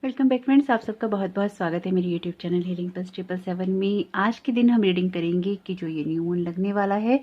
Welcome back friends, आप सबका बहुत बहुत स्वागत है मेरी यूट्यूब चैनल हीलिंग प्लस 777 में। आज के दिन हम रीडिंग करेंगे कि जो ये न्यू मून लगने वाला है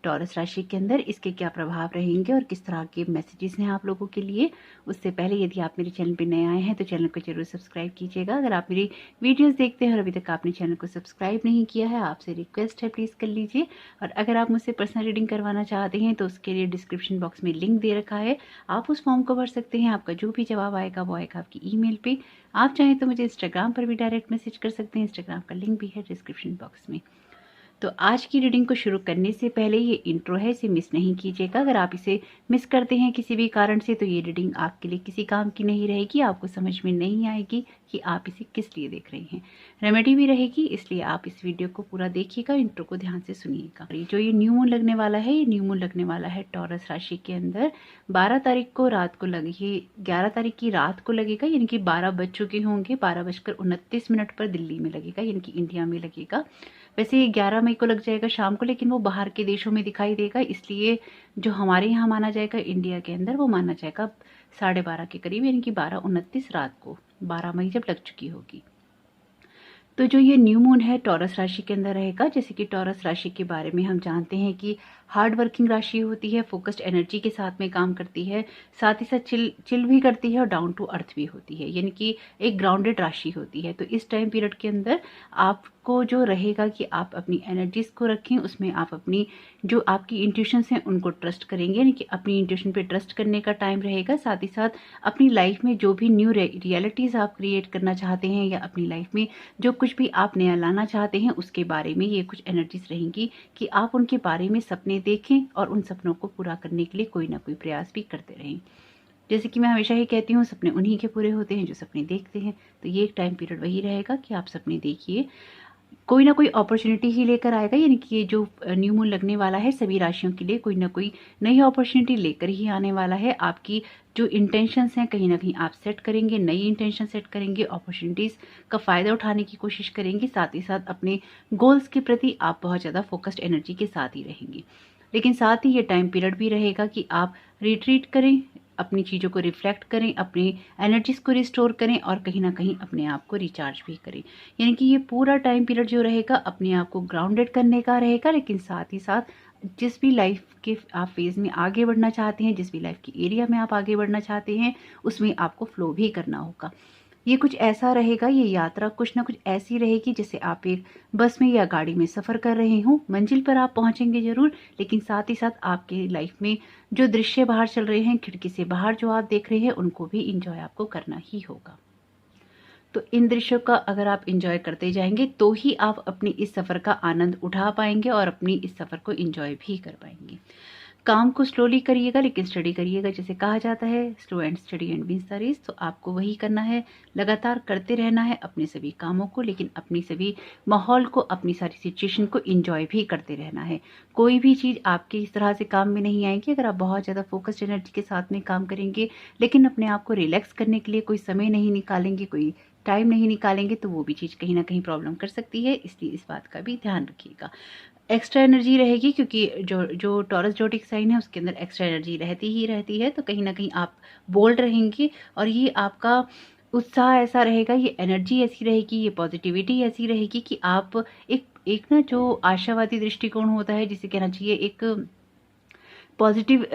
टॉरस राशि के अंदर, इसके क्या प्रभाव रहेंगे और किस तरह के मैसेजेस हैं आप लोगों के लिए। उससे पहले यदि आप मेरे चैनल पर नए आए हैं तो चैनल को जरूर सब्सक्राइब कीजिएगा। अगर आप मेरी वीडियोस देखते हैं और अभी तक आपने चैनल को सब्सक्राइब नहीं किया है, आपसे रिक्वेस्ट है प्लीज़ कर लीजिए। और अगर आप मुझसे पर्सनल रीडिंग करवाना चाहते हैं तो उसके लिए डिस्क्रिप्शन बॉक्स में लिंक दे रखा है, आप उस फॉर्म को भर सकते हैं। आपका जो भी जवाब आएगा वो आएगा आपकी ईमेल पे। आप चाहें तो मुझे इंस्टाग्राम पर भी डायरेक्ट मैसेज कर सकते हैं, इंस्टाग्राम का लिंक भी है डिस्क्रिप्शन बॉक्स में। तो आज की रीडिंग को शुरू करने से पहले ये इंट्रो है, इसे मिस नहीं कीजिएगा। अगर आप इसे मिस करते हैं किसी भी कारण से तो ये रीडिंग आपके लिए किसी काम की नहीं रहेगी, आपको समझ में नहीं आएगी कि आप इसे किस लिए देख रहे हैं। रेमेडी भी रहेगी, इसलिए आप इस वीडियो को पूरा देखिएगा, इंट्रो को ध्यान से सुनिएगा। जो ये न्यू मून लगने वाला है, ये न्यू मून लगने वाला है टॉरस राशि के अंदर 12 तारीख को रात को लगे, ये 11 तारीख की रात को लगेगा, यानी कि 12 बज चुके होंगे, 12:29 पर दिल्ली में लगेगा, यानी कि इंडिया में लगेगा। वैसे ये 11 मई को लग जाएगा शाम को, लेकिन वो बाहर के देशों में दिखाई देगा, इसलिए जो हमारे यहाँ माना जाएगा इंडिया के अंदर वो माना जाएगा 12:30 के करीब, यानी कि 12:29 रात को, 12 मई जब लग चुकी होगी। तो जो ये न्यू मून है टॉरस राशि के अंदर रहेगा। जैसे कि टॉरस राशि के बारे में हम जानते हैं कि हार्ड वर्किंग राशि होती है, फोकस्ड एनर्जी के साथ में काम करती है, साथ ही साथ चिल भी करती है और डाउन टू अर्थ भी होती है, यानी कि एक ग्राउंडेड राशि होती है। तो इस टाइम पीरियड के अंदर आपको जो रहेगा कि आप अपनी एनर्जीज को रखें, उसमें आप अपनी जो आपकी इंट्यूशंस हैं उनको ट्रस्ट करेंगे, यानी कि अपनी इंट्यूशन पे ट्रस्ट करने का टाइम रहेगा। साथ ही साथ अपनी लाइफ में जो भी न्यू रियलिटीज़ आप क्रिएट करना चाहते हैं या अपनी लाइफ में जो कुछ भी आप नया लाना चाहते हैं उसके बारे में ये कुछ एनर्जीज रहेंगी कि आप उनके बारे में सपने देखें और उन सपनों को पूरा करने के लिए कोई ना कोई प्रयास भी करते रहें। जैसे कि मैं हमेशा ही कहती हूँ, सपने उन्हीं के पूरे होते हैं जो सपने देखते हैं। तो ये एक टाइम पीरियड वही रहेगा कि आप सपने देखिए, कोई ना कोई अपॉर्चुनिटी ही लेकर आएगा, यानी कि ये जो न्यू मून लगने वाला है सभी राशियों के लिए कोई ना कोई नई अपॉर्चुनिटी लेकर ही आने वाला है। आपकी जो इंटेंशंस हैं कहीं ना कहीं आप सेट करेंगे, नई इंटेंशन सेट करेंगे, अपॉर्चुनिटीज़ का फ़ायदा उठाने की कोशिश करेंगे। साथ ही साथ अपने गोल्स के प्रति आप बहुत ज़्यादा फोकस्ड एनर्जी के साथ ही रहेंगे। लेकिन साथ ही ये टाइम पीरियड भी रहेगा कि आप रिट्रीट करें, अपनी चीज़ों को रिफ्लेक्ट करें, अपनी एनर्जीज़ को रिस्टोर करें और कहीं ना कहीं अपने आप को रिचार्ज भी करें। यानी कि ये पूरा टाइम पीरियड जो रहेगा अपने आप को ग्राउंडेड करने का रहेगा, लेकिन साथ ही साथ जिस भी लाइफ के आप फेज़ में आगे बढ़ना चाहते हैं, जिस भी लाइफ की एरिया में आप आगे बढ़ना चाहते हैं, उसमें आपको फ्लो भी करना होगा। ये कुछ ऐसा रहेगा, ये यात्रा कुछ ना कुछ ऐसी रहेगी जैसे आप एक बस में या गाड़ी में सफ़र कर रहे हों। मंजिल पर आप पहुंचेंगे ज़रूर, लेकिन साथ ही साथ आपके लाइफ में जो दृश्य बाहर चल रहे हैं, खिड़की से बाहर जो आप देख रहे हैं, उनको भी इंजॉय आपको करना ही होगा। तो इन दृश्यों का अगर आप इंजॉय करते जाएंगे तो ही आप अपनी इस सफ़र का आनंद उठा पाएंगे और अपनी इस सफ़र को इंजॉय भी कर पाएंगे। काम को स्लोली करिएगा लेकिन स्टडी करिएगा, जैसे कहा जाता है slow and steady and wins the race. तो आपको वही करना है, लगातार करते रहना है अपने सभी कामों को, लेकिन अपनी सभी माहौल को, अपनी सारी सिचुएशन को इंजॉय भी करते रहना है। कोई भी चीज़ आपके इस तरह से काम में नहीं आएगी अगर आप बहुत ज़्यादा फोकस्ड एनर्जी के साथ में काम करेंगे, लेकिन अपने आप को रिलैक्स करने के लिए कोई समय नहीं निकालेंगे, कोई टाइम नहीं निकालेंगे, तो वो भी चीज़ कहीं ना कहीं प्रॉब्लम कर सकती है। इसलिए इस बात का भी ध्यान रखिएगा। एक्स्ट्रा एनर्जी रहेगी क्योंकि जो टॉरस जोडिक साइन है उसके अंदर एक्स्ट्रा एनर्जी रहती ही रहती है। तो कहीं ना कहीं आप बोल्ड रहेंगे और ये आपका उत्साह ऐसा रहेगा, ये एनर्जी ऐसी रहेगी, ये पॉजिटिविटी ऐसी रहेगी कि आप एक एक ना जो आशावादी दृष्टिकोण होता है, जिसे कहना चाहिए एक पॉजिटिव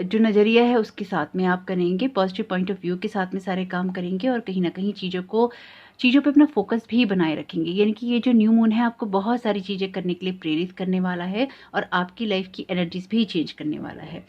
जो नज़रिया है उसके साथ में आप करेंगे, पॉजिटिव पॉइंट ऑफ व्यू के साथ में सारे काम करेंगे और कहीं ना कहीं चीज़ों पे अपना फोकस भी बनाए रखेंगे। यानी कि ये जो न्यू मून है आपको बहुत सारी चीज़ें करने के लिए प्रेरित करने वाला है और आपकी लाइफ की एनर्जीज भी चेंज करने वाला है।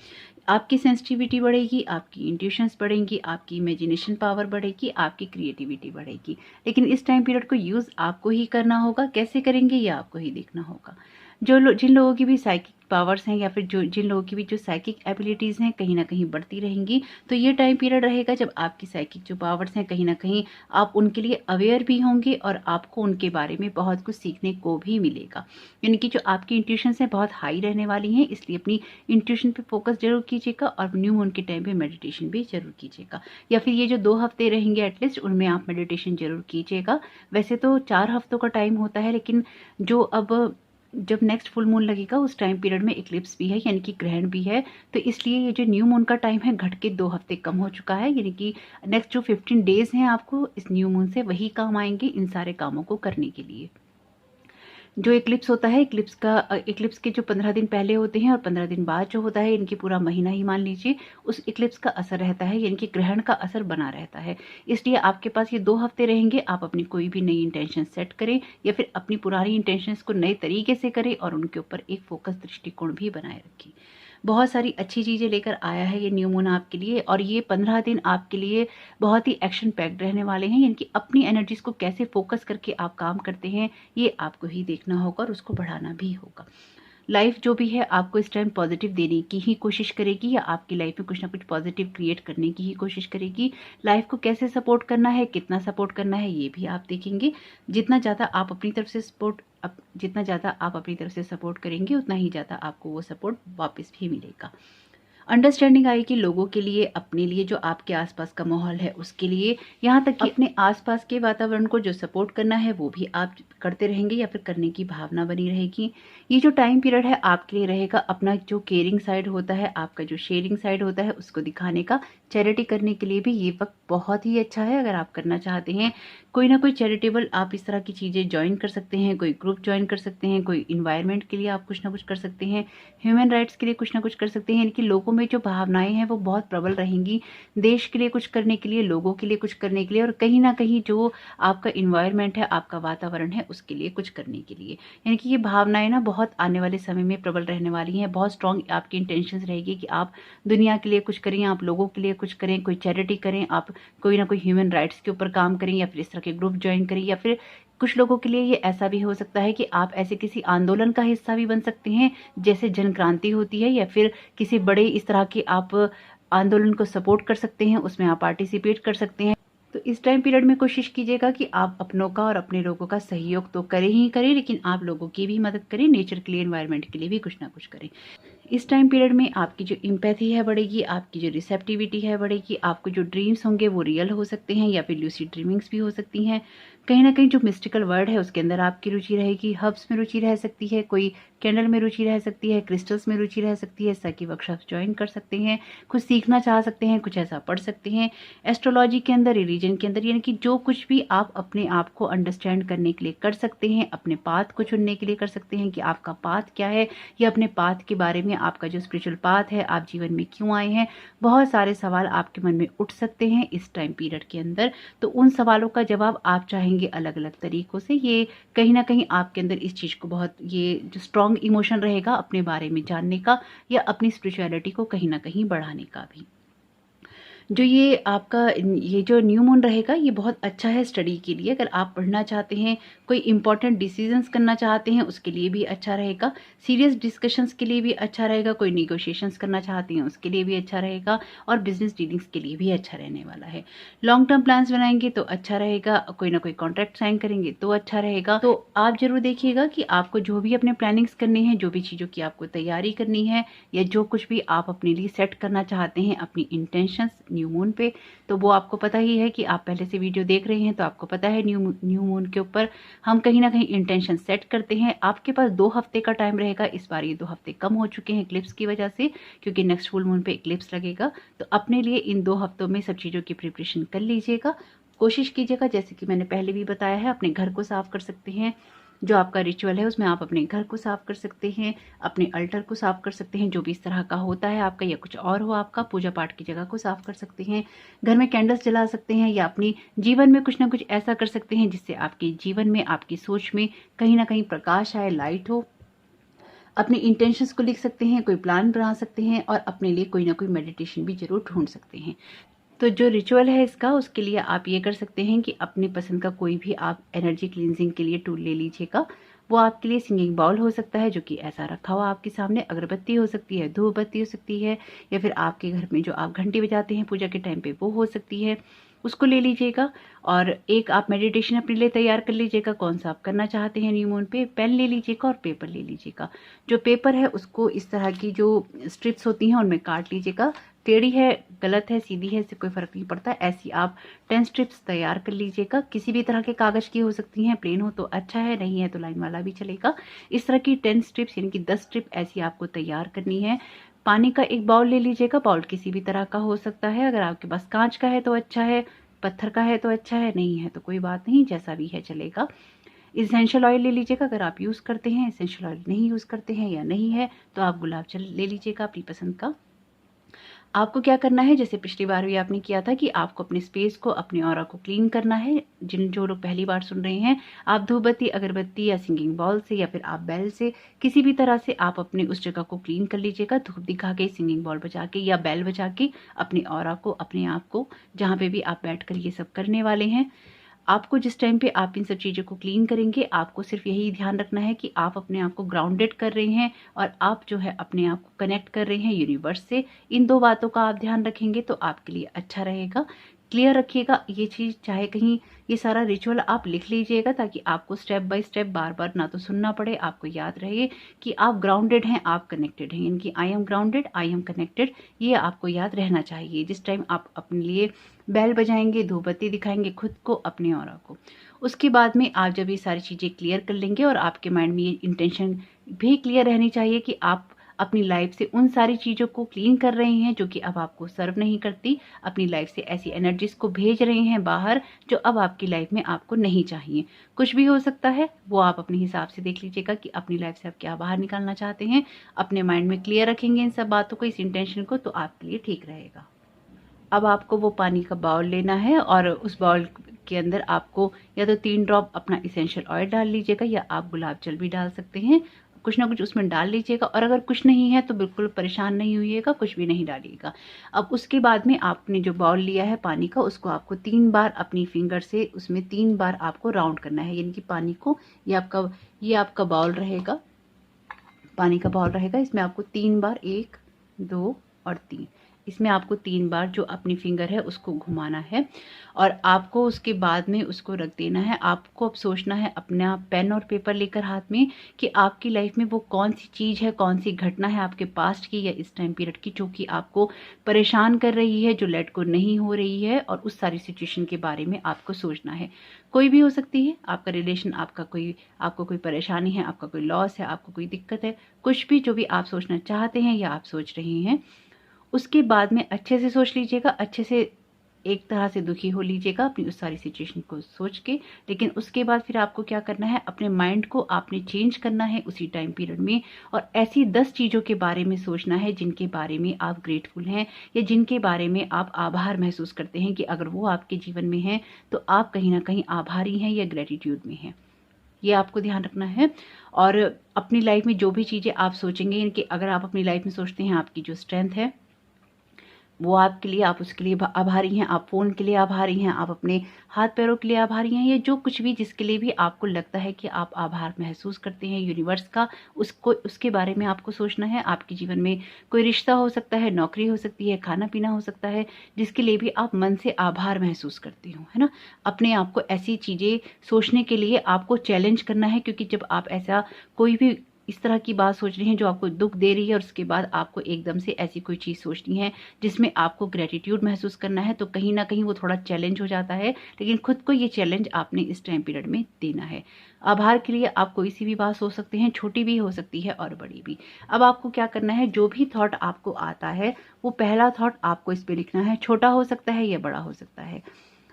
आपकी सेंसिटिविटी बढ़ेगी, आपकी इंट्यूशंस बढ़ेंगी, आपकी इमेजिनेशन पावर बढ़ेगी, आपकी क्रिएटिविटी बढ़ेगी। लेकिन इस टाइम पीरियड को यूज़ आपको ही करना होगा, कैसे करेंगे ये आपको ही देखना होगा। जिन लोगों की भी साइकिक पावर्स हैं या फिर जिन लोगों की भी जो साइकिक एबिलिटीज़ हैं कहीं ना कहीं बढ़ती रहेंगी, तो ये टाइम पीरियड रहेगा जब आपकी साइकिक जो पावर्स हैं कहीं ना कहीं आप उनके लिए अवेयर भी होंगे और आपको उनके बारे में बहुत कुछ सीखने को भी मिलेगा। यानी कि जो आपकी इंट्यूशंस हैं बहुत हाई रहने वाली हैं, इसलिए अपनी इंट्यूशन पे फोकस जरूर कीजिएगा और न्यू मून के टाइम पे मेडिटेशन भी जरूर कीजिएगा। या फिर ये जो 2 हफ्ते रहेंगे एटलीस्ट उनमें आप मेडिटेशन जरूर कीजिएगा। वैसे तो 4 हफ्तों का टाइम होता है, लेकिन जो अब जब नेक्स्ट फुल मून लगेगा उस टाइम पीरियड में इक्लिप्स भी है, यानी कि ग्रहण भी है। तो इसलिए ये जो न्यू मून का टाइम है घट के 2 हफ्ते कम हो चुका है, यानी कि नेक्स्ट जो 15 डेज हैं आपको इस न्यू मून से वही काम आएंगे इन सारे कामों को करने के लिए। जो इक्लिप्स होता है, इक्लिप्स के जो 15 दिन पहले होते हैं और 15 दिन बाद जो होता है, इनकी पूरा महीना ही मान लीजिए उस इक्लिप्स का असर रहता है, यानी कि ग्रहण का असर बना रहता है। इसलिए आपके पास ये 2 हफ्ते रहेंगे, आप अपनी कोई भी नई इंटेंशन सेट करें या फिर अपनी पुरानी इंटेंशंस को नए तरीके से करें और उनके ऊपर एक फोकस दृष्टिकोण भी बनाए रखें। बहुत सारी अच्छी चीज़ें लेकर आया है ये न्यू मून आपके लिए, और ये 15 दिन आपके लिए बहुत ही एक्शन पैक्ड रहने वाले हैं, यानी कि अपनी एनर्जीज को कैसे फोकस करके आप काम करते हैं ये आपको ही देखना होगा और उसको बढ़ाना भी होगा। लाइफ जो भी है आपको इस टाइम पॉजिटिव देने की ही कोशिश करेगी, या आपकी लाइफ में कुछ ना कुछ पॉजिटिव क्रिएट करने की ही कोशिश करेगी। लाइफ को कैसे सपोर्ट करना है, कितना सपोर्ट करना है, ये भी आप देखेंगे। जितना ज़्यादा आप अपनी तरफ से सपोर्ट करेंगे उतना ही ज़्यादा आपको वो सपोर्ट वापस भी मिलेगा। अंडरस्टैंडिंग आएगी लोगों के लिए, अपने लिए, जो आपके आसपास का माहौल है उसके लिए, यहाँ तक कि अपने आसपास के वातावरण को जो सपोर्ट करना है वो भी आप करते रहेंगे या फिर करने की भावना बनी रहेगी। ये जो टाइम पीरियड है आपके लिए रहेगा अपना जो केयरिंग साइड होता है, आपका जो शेयरिंग साइड होता है उसको दिखाने का। चैरिटी करने के लिए भी ये वक्त बहुत ही अच्छा है। अगर आप करना चाहते हैं कोई ना कोई चैरिटेबल, आप इस तरह की चीज़ें ज्वाइन कर सकते हैं, कोई ग्रुप ज्वाइन कर सकते हैं, कोई इन्वायरमेंट के लिए आप कुछ ना कुछ कर सकते हैं, ह्यूमन राइट्स के लिए कुछ ना कुछ कर सकते हैं। यानी कि लोगों में जो भावनाएं हैं वो बहुत प्रबल रहेंगी, देश के लिए कुछ करने के लिए, लोगों के लिए कुछ करने के लिए, और कहीं ना कहीं जो आपका इन्वायरमेंट है, आपका वातावरण है, उसके लिए कुछ करने के लिए। यानी कि ये भावनाएं ना बहुत आने वाले समय में प्रबल रहने वाली हैं। बहुत स्ट्रॉन्ग आपकी इंटेंशंस रहेगी कि आप दुनिया के लिए कुछ करें, आप लोगों के लिए कुछ करें, कोई चैरिटी करें, आप कोई ना कोई ह्यूमन राइट्स के ऊपर काम करें, या फिर इस तरह के ग्रुप ज्वाइन करें, या फिर कुछ लोगों के लिए ये ऐसा भी हो सकता है कि आप ऐसे किसी आंदोलन का हिस्सा भी बन सकते हैं, जैसे जन क्रांति होती है, या फिर किसी बड़े इस तरह के आप आंदोलन को सपोर्ट कर सकते हैं, उसमें आप पार्टिसिपेट कर सकते हैं। तो इस टाइम पीरियड में कोशिश कीजिएगा कि आप अपनों का और अपने लोगों का सहयोग तो करें ही करें, लेकिन आप लोगों की भी मदद करें, नेचर के लिए, एनवायरनमेंट के लिए भी कुछ ना कुछ करें। इस टाइम पीरियड में आपकी जो एम्पैथी है बढ़ेगी, आपकी जो रिसेप्टिविटी है बढ़ेगी, आपको जो ड्रीम्स होंगे वो रियल हो सकते हैं या फिर लूसिड ड्रीमिंग्स भी हो सकती हैं। कहीं ना कहीं जो मिस्टिकल वर्ड है उसके अंदर आपकी रुचि रहेगी, हर्ब्स में रुचि रह सकती है, कोई कैंडल में रुचि रह सकती है, क्रिस्टल्स में रुचि रह सकती है, ऐसा की वर्कशॉप ज्वाइन कर सकते हैं, कुछ सीखना चाह सकते हैं, कुछ ऐसा पढ़ सकते हैं। एस्ट्रोलॉजी के अंदर, रिलीजन के अंदर, यानी कि जो कुछ भी आप अपने आप को अंडरस्टैंड करने के लिए कर सकते हैं, अपने पाथ को चुनने के लिए कर सकते हैं कि आपका पाथ क्या है, या अपने पाथ के बारे में, आपका जो स्पिरिचुअल पाथ है, आप जीवन में क्यों आए हैं, बहुत सारे सवाल आपके मन में उठ सकते हैं इस टाइम पीरियड के अंदर। तो उन सवालों का जवाब आप चाहेंगे अलग अलग तरीकों से। ये कहीं ना कहीं आपके अंदर इस चीज़ को बहुत, ये जो स्ट्रॉन्ग इमोशन रहेगा अपने बारे में जानने का या अपनी स्पिरिचुअलिटी को कहीं ना कहीं बढ़ाने का भी। जो ये आपका ये जो न्यू मून रहेगा ये बहुत अच्छा है स्टडी के लिए। अगर आप पढ़ना चाहते हैं, कोई इंपॉर्टेंट डिसीजंस करना चाहते हैं, उसके लिए भी अच्छा रहेगा। सीरियस डिस्कशंस के लिए भी अच्छा रहेगा। कोई निगोशिएशंस करना चाहते हैं उसके लिए भी अच्छा रहेगा, और बिजनेस डीलिंग्स के लिए भी अच्छा रहने वाला है। लॉन्ग टर्म प्लान्स बनाएंगे तो अच्छा रहेगा, कोई ना कोई कॉन्ट्रैक्ट साइन करेंगे तो अच्छा रहेगा। तो आप जरूर देखिएगा कि आपको जो भी अपने प्लानिंग्स करनी है, जो भी चीज़ों की आपको तैयारी करनी है, या जो कुछ भी आप अपने लिए सेट करना चाहते हैं, अपनी इंटेंशंस न्यू मून पे, तो वो आपको पता ही है कि आप पहले से वीडियो देख रहे हैं तो आपको पता है न्यू मून के ऊपर हम कहीं ना कहीं इंटेंशन सेट करते हैं। आपके पास 2 हफ्ते का टाइम रहेगा। इस बार ये 2 हफ्ते कम हो चुके हैं इक्लिप्स की वजह से, क्योंकि नेक्स्ट फुल मून पे इक्लिप्स लगेगा। तो अपने लिए इन 2 हफ्तों में सब चीज़ों की प्रिपरेशन कर लीजिएगा। कोशिश कीजिएगा, जैसे कि मैंने पहले भी बताया है, अपने घर को साफ कर सकते हैं। जो आपका रिचुअल है उसमें आप अपने घर को साफ कर सकते हैं, अपने अल्टर को साफ कर सकते हैं, जो भी इस तरह का होता है आपका, या कुछ और हो आपका, पूजा पाठ की जगह को साफ कर सकते हैं। घर में कैंडल्स जला सकते हैं, या अपनी जीवन में कुछ ना कुछ ऐसा कर सकते हैं जिससे आपके जीवन में, आपकी सोच में कहीं ना कहीं प्रकाश आए, लाइट हो। अपने इंटेंशंस को लिख सकते हैं, कोई प्लान बना सकते हैं, और अपने लिए कोई ना कोई मेडिटेशन भी जरूर ढूंढ सकते हैं। तो जो रिचुअल है इसका, उसके लिए आप ये कर सकते हैं कि अपनी पसंद का कोई भी आप एनर्जी क्लींजिंग के लिए टूल ले लीजिएगा। वो आपके लिए सिंगिंग बाउल हो सकता है, जो कि ऐसा रखा हुआ आपके सामने, अगरबत्ती हो सकती है, धूप बत्ती हो सकती है, या फिर आपके घर में जो आप घंटी बजाते हैं पूजा के टाइम पे वो हो सकती है, उसको ले लीजिएगा। और एक आप मेडिटेशन अपने लिए तैयार कर लीजिएगा, कौन सा आप करना चाहते हैं न्यू मून पे। पेन ले लीजिएगा और पेपर ले लीजिएगा। जो पेपर है उसको इस तरह की जो स्ट्रिप्स होती हैं उनमें काट लीजिएगा। टेढ़ी है गलत है सीधी है इससे कोई फ़र्क नहीं पड़ता। ऐसी आप 10 स्ट्रिप्स तैयार कर लीजिएगा। किसी भी तरह के कागज़ की हो सकती हैं, प्लेन हो तो अच्छा है, नहीं है तो लाइन वाला भी चलेगा। इस तरह की 10 स्ट्रिप्स यानी कि 10 स्ट्रिप ऐसी आपको तैयार करनी है। पानी का एक बाउल ले लीजिएगा। बाउल किसी भी तरह का हो सकता है, अगर आपके पास कांच का है तो अच्छा है, पत्थर का है तो अच्छा है, नहीं है तो कोई बात नहीं, जैसा भी है चलेगा। इसेंशियल ऑयल ले लीजिएगा। अगर आप यूज़ करते हैं, इसेंशियल ऑयल नहीं यूज़ करते हैं या नहीं है तो आप गुलाब जल ले लीजिएगा अपनी पसंद का। आपको क्या करना है, जैसे पिछली बार भी आपने किया था कि आपको अपने स्पेस को, अपने ऑरा को क्लीन करना है। जो लोग पहली बार सुन रहे हैं, आप धूपबत्ती, अगरबत्ती या सिंगिंग बॉल से या फिर आप बेल से किसी भी तरह से आप अपने उस जगह को क्लीन कर लीजिएगा। धूप दिखा के, सिंगिंग बॉल बजा के या बेल बजा के अपने ऑरा को, अपने आप को, जहाँ पे भी आप बैठ कर ये सब करने वाले हैं, आपको जिस टाइम पे आप इन सब चीज़ों को क्लीन करेंगे, आपको सिर्फ यही ध्यान रखना है कि आप अपने आप को ग्राउंडेड कर रहे हैं और आप जो है अपने आप को कनेक्ट कर रहे हैं यूनिवर्स से। इन 2 बातों का आप ध्यान रखेंगे तो आपके लिए अच्छा रहेगा। क्लियर रखिएगा ये चीज़, चाहे कहीं ये सारा रिचुअल आप लिख लीजिएगा ताकि आपको स्टेप बाय स्टेप बार-बार ना तो सुनना पड़े, आपको याद रहे कि आप ग्राउंडेड हैं, आप कनेक्टेड हैं। यानी कि I am grounded, I am connected, ये आपको याद रहना चाहिए। जिस टाइम आप अपने लिए बेल बजाएंगे, धूपबत्ती दिखाएंगे खुद को, अपने ऑरा को, उसके बाद में आप जब ये सारी चीज़ें क्लियर कर लेंगे और आपके माइंड में ये इंटेंशन भी क्लियर रहनी चाहिए कि आप अपनी लाइफ से उन सारी चीज़ों को क्लीन कर रहे हैं जो कि अब आपको सर्व नहीं करती। अपनी लाइफ से ऐसी एनर्जीज को भेज रहे हैं बाहर जो अब आपकी लाइफ में आपको नहीं चाहिए। कुछ भी हो सकता है, वो आप अपने हिसाब से देख लीजिएगा कि अपनी लाइफ से आप क्या बाहर निकालना चाहते हैं। अपने माइंड में क्लियर रखेंगे इन सब बातों को, इस इंटेंशन को, तो आपके लिए ठीक रहेगा। अब आपको वो पानी का बाउल लेना है और उस बाउल के अंदर आपको या तो 3 ड्रॉप अपना इसेंशियल ऑयल डाल लीजिएगा या आप गुलाब जल भी डाल सकते हैं। कुछ ना कुछ उसमें डाल लीजिएगा और अगर कुछ नहीं है तो बिल्कुल परेशान नहीं होइएगा, कुछ भी नहीं डालिएगा। अब उसके बाद में आपने जो बाउल लिया है पानी का, उसको आपको 3 बार अपनी फिंगर से उसमें 3 बार आपको राउंड करना है। यानी कि पानी को, ये आपका बाउल रहेगा, पानी का बाउल रहेगा, इसमें आपको 3 बार 1, 2 और 3, इसमें आपको 3 बार जो अपनी फिंगर है उसको घुमाना है और आपको उसके बाद में उसको रख देना है। आपको अब सोचना है अपना पेन और पेपर लेकर हाथ में कि आपकी लाइफ में वो कौन सी चीज़ है, कौन सी घटना है आपके पास्ट की या इस टाइम पीरियड की जो कि आपको परेशान कर रही है, जो लेट को नहीं हो रही है, और उस सारी सिचुएशन के बारे में आपको सोचना है। कोई भी हो सकती है, आपका रिलेशन, आपको कोई परेशानी है, आपका कोई लॉस है, आपको कोई दिक्कत है, कुछ भी जो भी आप सोचना चाहते हैं या आप सोच रहे हैं, उसके बाद में अच्छे से सोच लीजिएगा, अच्छे से एक तरह से दुखी हो लीजिएगा अपनी उस सारी सिचुएशन को सोच के। लेकिन उसके बाद फिर आपको क्या करना है, अपने माइंड को आपने चेंज करना है उसी टाइम पीरियड में और ऐसी 10 चीज़ों के बारे में सोचना है जिनके बारे में आप ग्रेटफुल हैं या जिनके बारे में आप आभार महसूस करते हैं कि अगर वो आपके जीवन में हैं तो आप कहीं ना कहीं आभारी हैं या ग्रेटिट्यूड में हैं। ये आपको ध्यान रखना है। और अपनी लाइफ में जो भी चीज़ें आप सोचेंगे, इनके अगर आप अपनी लाइफ में सोचते हैं आपकी जो स्ट्रेंथ है वो आपके लिए, आप उसके लिए आभारी हैं, आप फ़ोन के लिए आभारी हैं, आप अपने हाथ पैरों के लिए आभारी हैं, या जो कुछ भी जिसके लिए भी आपको लगता है कि आप आभार महसूस करते हैं यूनिवर्स का, उसके बारे में आपको सोचना है। आपके जीवन में कोई रिश्ता हो सकता है, नौकरी हो सकती है, खाना पीना हो सकता है, जिसके लिए भी आप मन से आभार महसूस करते हो, है ना। अपने आप को ऐसी चीज़ें सोचने के लिए आपको चैलेंज करना है, क्योंकि जब आप ऐसा कोई भी इस तरह की बात सोच रही हैं जो आपको दुख दे रही है और उसके बाद आपको एकदम से ऐसी कोई चीज़ सोचनी है जिसमें आपको ग्रेटिट्यूड महसूस करना है, तो कहीं ना कहीं वो थोड़ा चैलेंज हो जाता है। लेकिन खुद को ये चैलेंज आपने इस टाइम पीरियड में देना है। आभार के लिए आप कोई सी भी बात सोच सकते हैं, छोटी भी हो सकती है और बड़ी भी। अब आपको क्या करना है, जो भी थॉट आपको आता है वो पहला थॉट आपको इस पर लिखना है। छोटा हो सकता है या बड़ा हो सकता है,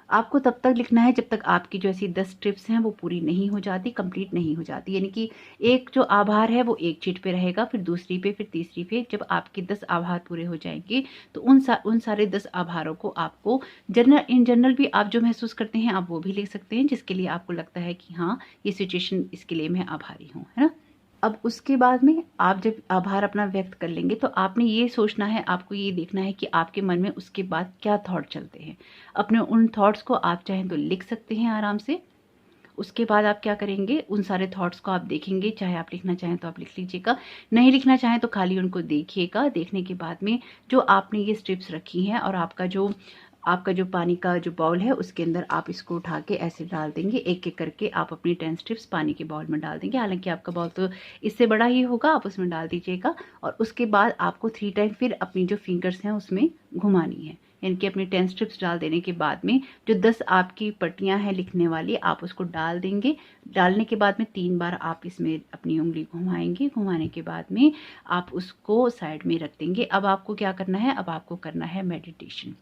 आपको तब तक लिखना है जब तक आपकी जो ऐसी 10 ट्रिप्स हैं वो पूरी नहीं हो जाती, कंप्लीट नहीं हो जाती। यानी कि एक जो आभार है वो एक चीट पे रहेगा, फिर दूसरी पे, फिर तीसरी पे। जब आपके 10 आभार पूरे हो जाएंगे तो उन सारे 10 आभारों को आपको इन जनरल भी आप जो महसूस करते हैं आप वो भी लिख सकते हैं, जिसके लिए आपको लगता है कि हाँ ये सिचुएशन, इसके लिए मैं आभारी हूँ, है ना। अब उसके बाद में आप जब आभार अपना व्यक्त कर लेंगे तो आपने ये सोचना है, आपको ये देखना है कि आपके मन में उसके बाद क्या थॉट चलते हैं। अपने उन थॉट्स को आप चाहें तो लिख सकते हैं आराम से। उसके बाद आप क्या करेंगे, उन सारे थॉट्स को आप देखेंगे, चाहे आप लिखना चाहें तो आप लिख लीजिएगा, नहीं लिखना चाहें तो खाली उनको देखिएगा। देखने के बाद में जो आपने ये स्ट्रिप्स रखी हैं और आपका जो आपका जो पानी का जो बाउल है उसके अंदर आप इसको उठा के ऐसे डाल देंगे, एक एक करके आप अपनी 10 स्ट्रिप्स पानी के बाउल में डाल देंगे। हालांकि आपका बाउल तो इससे बड़ा ही होगा, आप उसमें डाल दीजिएगा। और उसके बाद आपको 3 टाइम फिर अपनी जो फिंगर्स हैं उसमें घुमानी है, यानी कि अपनी 10 स्ट्रिप्स डाल देने के बाद में जो 10 आपकी पट्टियां हैं लिखने वाली, आप उसको डाल देंगे। डालने के बाद में 3 बार आप इसमें अपनी उंगली घुमाएंगे। घुमाने के बाद में आप उसको साइड में रख देंगे। अब आपको क्या करना है, अब आपको करना है मेडिटेशन।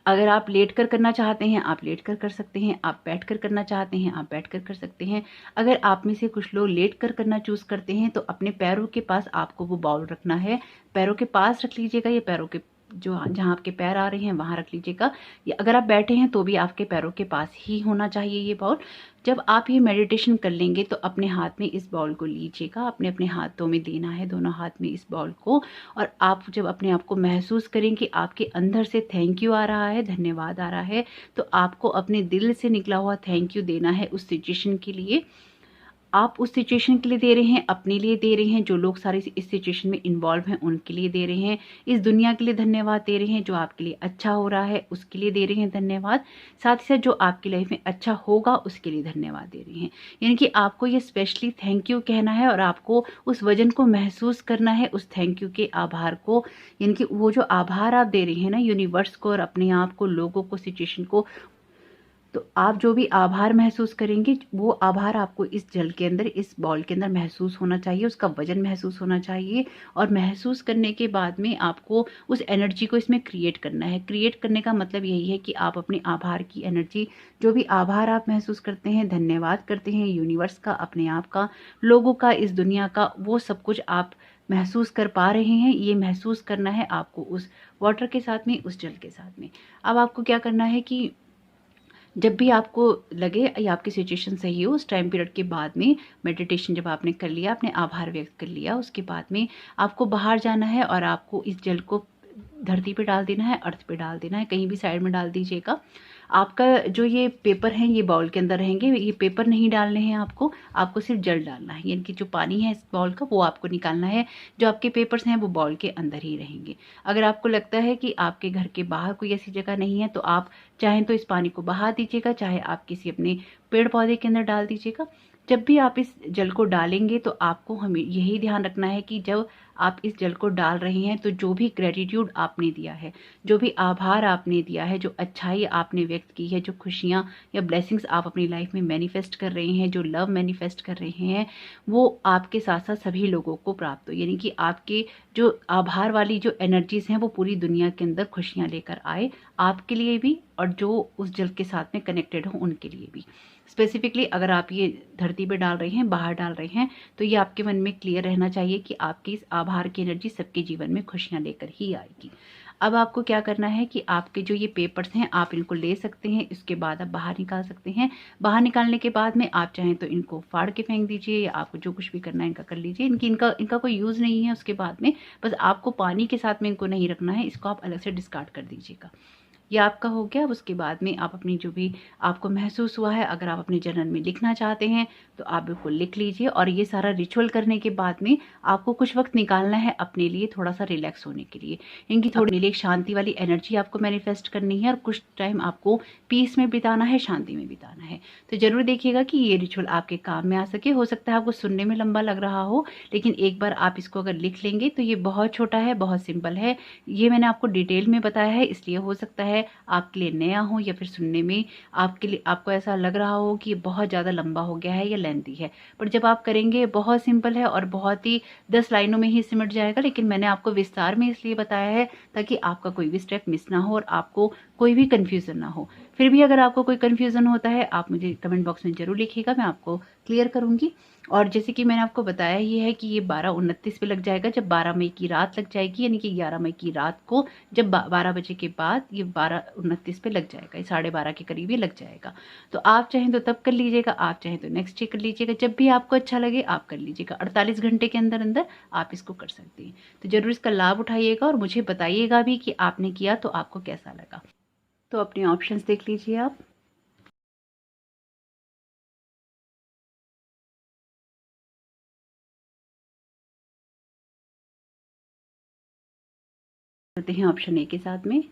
अगर आप लेट कर करना चाहते हैं आप लेट कर सकते हैं, आप बैठ कर करना चाहते हैं आप बैठ कर सकते हैं। अगर आप में से कुछ लोग लेट कर करना चूज करते हैं तो अपने पैरों के पास आपको वो बाउल रखना है, पैरों के पास रख लीजिएगा, या पैरों के जो जहां आपके पैर आ रहे हैं वहां रख लीजिएगा। या अगर आप बैठे हैं तो भी आपके पैरों के पास ही होना चाहिए ये बाउल। जब आप ये मेडिटेशन कर लेंगे तो अपने हाथ में इस बाउल को लीजिएगा, अपने अपने हाथों में देना है, दोनों हाथ में इस बाउल को। और आप जब अपने आप को महसूस करेंगे आपके अंदर से थैंक यू आ रहा है, धन्यवाद आ रहा है, तो आपको अपने दिल से निकला हुआ थैंक यू देना है उस सिचुएशन के लिए। आप उस सिचुएशन के लिए दे रहे हैं, अपने लिए दे रहे हैं, जो लोग सारे इस सिचुएशन में इन्वॉल्व हैं उनके लिए दे रहे हैं, इस दुनिया के लिए धन्यवाद दे रहे हैं, जो आपके लिए अच्छा हो रहा है उसके लिए दे रहे हैं धन्यवाद, साथ ही साथ जो आपकी लाइफ में अच्छा होगा उसके लिए धन्यवाद दे रहे हैं। यानी कि आपको ये स्पेशली थैंक यू कहना है और आपको उस वजन को महसूस करना है, उस थैंक यू के आभार को। यानी कि वो जो आभार आप दे रहे हैं ना यूनिवर्स को और अपने आप को, लोगों को, सिचुएशन को, तो आप जो भी आभार महसूस करेंगे वो आभार आपको इस जल के अंदर, इस बॉल के अंदर महसूस होना चाहिए, उसका वजन महसूस होना चाहिए। और महसूस करने के बाद में आपको उस एनर्जी को इसमें क्रिएट करना है। क्रिएट करने का मतलब यही है कि आप अपने आभार की एनर्जी, जो भी आभार आप महसूस करते हैं, धन्यवाद करते हैं यूनिवर्स का, अपने आप का, लोगों का, इस दुनिया का, वो सब कुछ आप महसूस कर पा रहे हैं। ये महसूस करना है आपको उस वाटर के साथ में, उस जल के साथ में। अब आपको क्या करना है कि जब भी आपको लगे या आपकी सिचुएशन सही हो, उस टाइम पीरियड के बाद में मेडिटेशन जब आपने कर लिया, आपने आभार व्यक्त कर लिया, उसके बाद में आपको बाहर जाना है और आपको इस जल को धरती पे डाल देना है, अर्थ पे डाल देना है, कहीं भी साइड में डाल दीजिएगा। आपका जो ये पेपर है ये बाउल के अंदर रहेंगे, ये पेपर नहीं डालने हैं आपको, आपको सिर्फ जल डालना है, यानी कि जो पानी है इस बाउल का वो आपको निकालना है, जो आपके पेपर्स हैं वो बाउल के अंदर ही रहेंगे। अगर आपको लगता है कि आपके घर के बाहर कोई ऐसी जगह नहीं है तो आप चाहें तो इस पानी को बहा दीजिएगा, चाहे आप किसी अपने पेड़ पौधे के अंदर डाल दीजिएगा। जब भी आप इस जल को डालेंगे तो आपको हमें यही ध्यान रखना है कि जब आप इस जल को डाल रहे हैं तो जो भी ग्रेटिट्यूड आपने दिया है, जो भी आभार आपने दिया है, जो अच्छाई आपने व्यक्त की है, जो खुशियाँ या ब्लेसिंग्स आप अपनी लाइफ में मैनिफेस्ट कर रहे हैं, जो लव मैनिफेस्ट कर रहे हैं, वो आपके साथ साथ सभी लोगों को प्राप्त हो। यानी कि आपके जो आभार वाली जो एनर्जीज हैं वो पूरी दुनिया के अंदर खुशियाँ लेकर आए, आपके लिए भी और जो उस जल के साथ में कनेक्टेड हो उनके लिए भी। स्पेसिफिकली अगर आप ये धरती पे डाल रहे हैं, बाहर डाल रहे हैं, तो ये आपके मन में क्लियर रहना चाहिए कि आपकी इस आभार की एनर्जी सबके जीवन में खुशियां लेकर ही आएगी। अब आपको क्या करना है कि आपके जो ये पेपर्स हैं आप इनको ले सकते हैं, इसके बाद आप बाहर निकाल सकते हैं। बाहर निकालने के बाद में आप चाहें तो इनको फाड़ के फेंक दीजिए, या आपको जो कुछ भी करना है इनका कर लीजिए। इनका कोई यूज़ नहीं है उसके बाद में, बस आपको पानी के साथ में इनको नहीं रखना है, इसको आप अलग से डिस्कार्ड कर दीजिएगा। ये आपका हो गया। अब उसके बाद में आप अपनी जो भी आपको महसूस हुआ है, अगर आप अपने जर्नल में लिखना चाहते हैं तो आप बिल्कुल लिख लीजिए। और ये सारा रिचुअल करने के बाद में आपको कुछ वक्त निकालना है अपने लिए, थोड़ा सा रिलैक्स होने के लिए, इनकी थोड़ी लिए शांति वाली एनर्जी आपको मैनिफेस्ट करनी है और कुछ टाइम आपको पीस में बिताना है, शांति में बिताना है। तो जरूर देखिएगा कि ये रिचुअल आपके काम में आ सके। हो सकता है आपको सुनने में लंबा लग रहा हो, लेकिन एक बार आप इसको अगर लिख लेंगे तो ये बहुत छोटा है, बहुत सिंपल है। ये मैंने आपको डिटेल में बताया है, इसलिए हो सकता है आपके लिए नया हो या फिर सुनने में आपके लिए आपको ऐसा लग रहा हो कि बहुत ज़्यादा लंबा हो गया है या लेंथी है, पर जब आप करेंगे बहुत सिंपल है और बहुत ही 10 लाइनों में ही सिमट जाएगा। लेकिन मैंने आपको विस्तार में इसलिए बताया है ताकि आपका कोई भी स्टेप मिस ना हो और आपको कोई भी कन्फ्यूज़न ना हो। फिर भी अगर आपको कोई कन्फ्यूज़न होता है आप मुझे कमेंट बॉक्स में ज़रूर लिखिएगा, मैं आपको क्लियर करूँगी। और जैसे कि मैंने आपको बताया ही है कि ये 12:29 पे लग जाएगा, जब 12 मई की रात लग जाएगी, यानी कि 11 मई की रात को जब 12 बजे के बाद ये 12:29 पे लग जाएगा, ये 12:30 के करीब ही लग जाएगा। तो आप चाहें तो तब कर लीजिएगा, आप चाहें तो नेक्स्ट डे कर लीजिएगा, जब भी आपको अच्छा लगे आप कर लीजिएगा। 48 घंटे के अंदर अंदर आप इसको कर सकते हैं। तो जरूर इसका लाभ उठाइएगा और मुझे बताइएगा भी कि आपने किया तो आपको कैसा लगा। तो अपने ऑप्शंस देख लीजिए आप। करते हैं ऑप्शन ए के साथ में।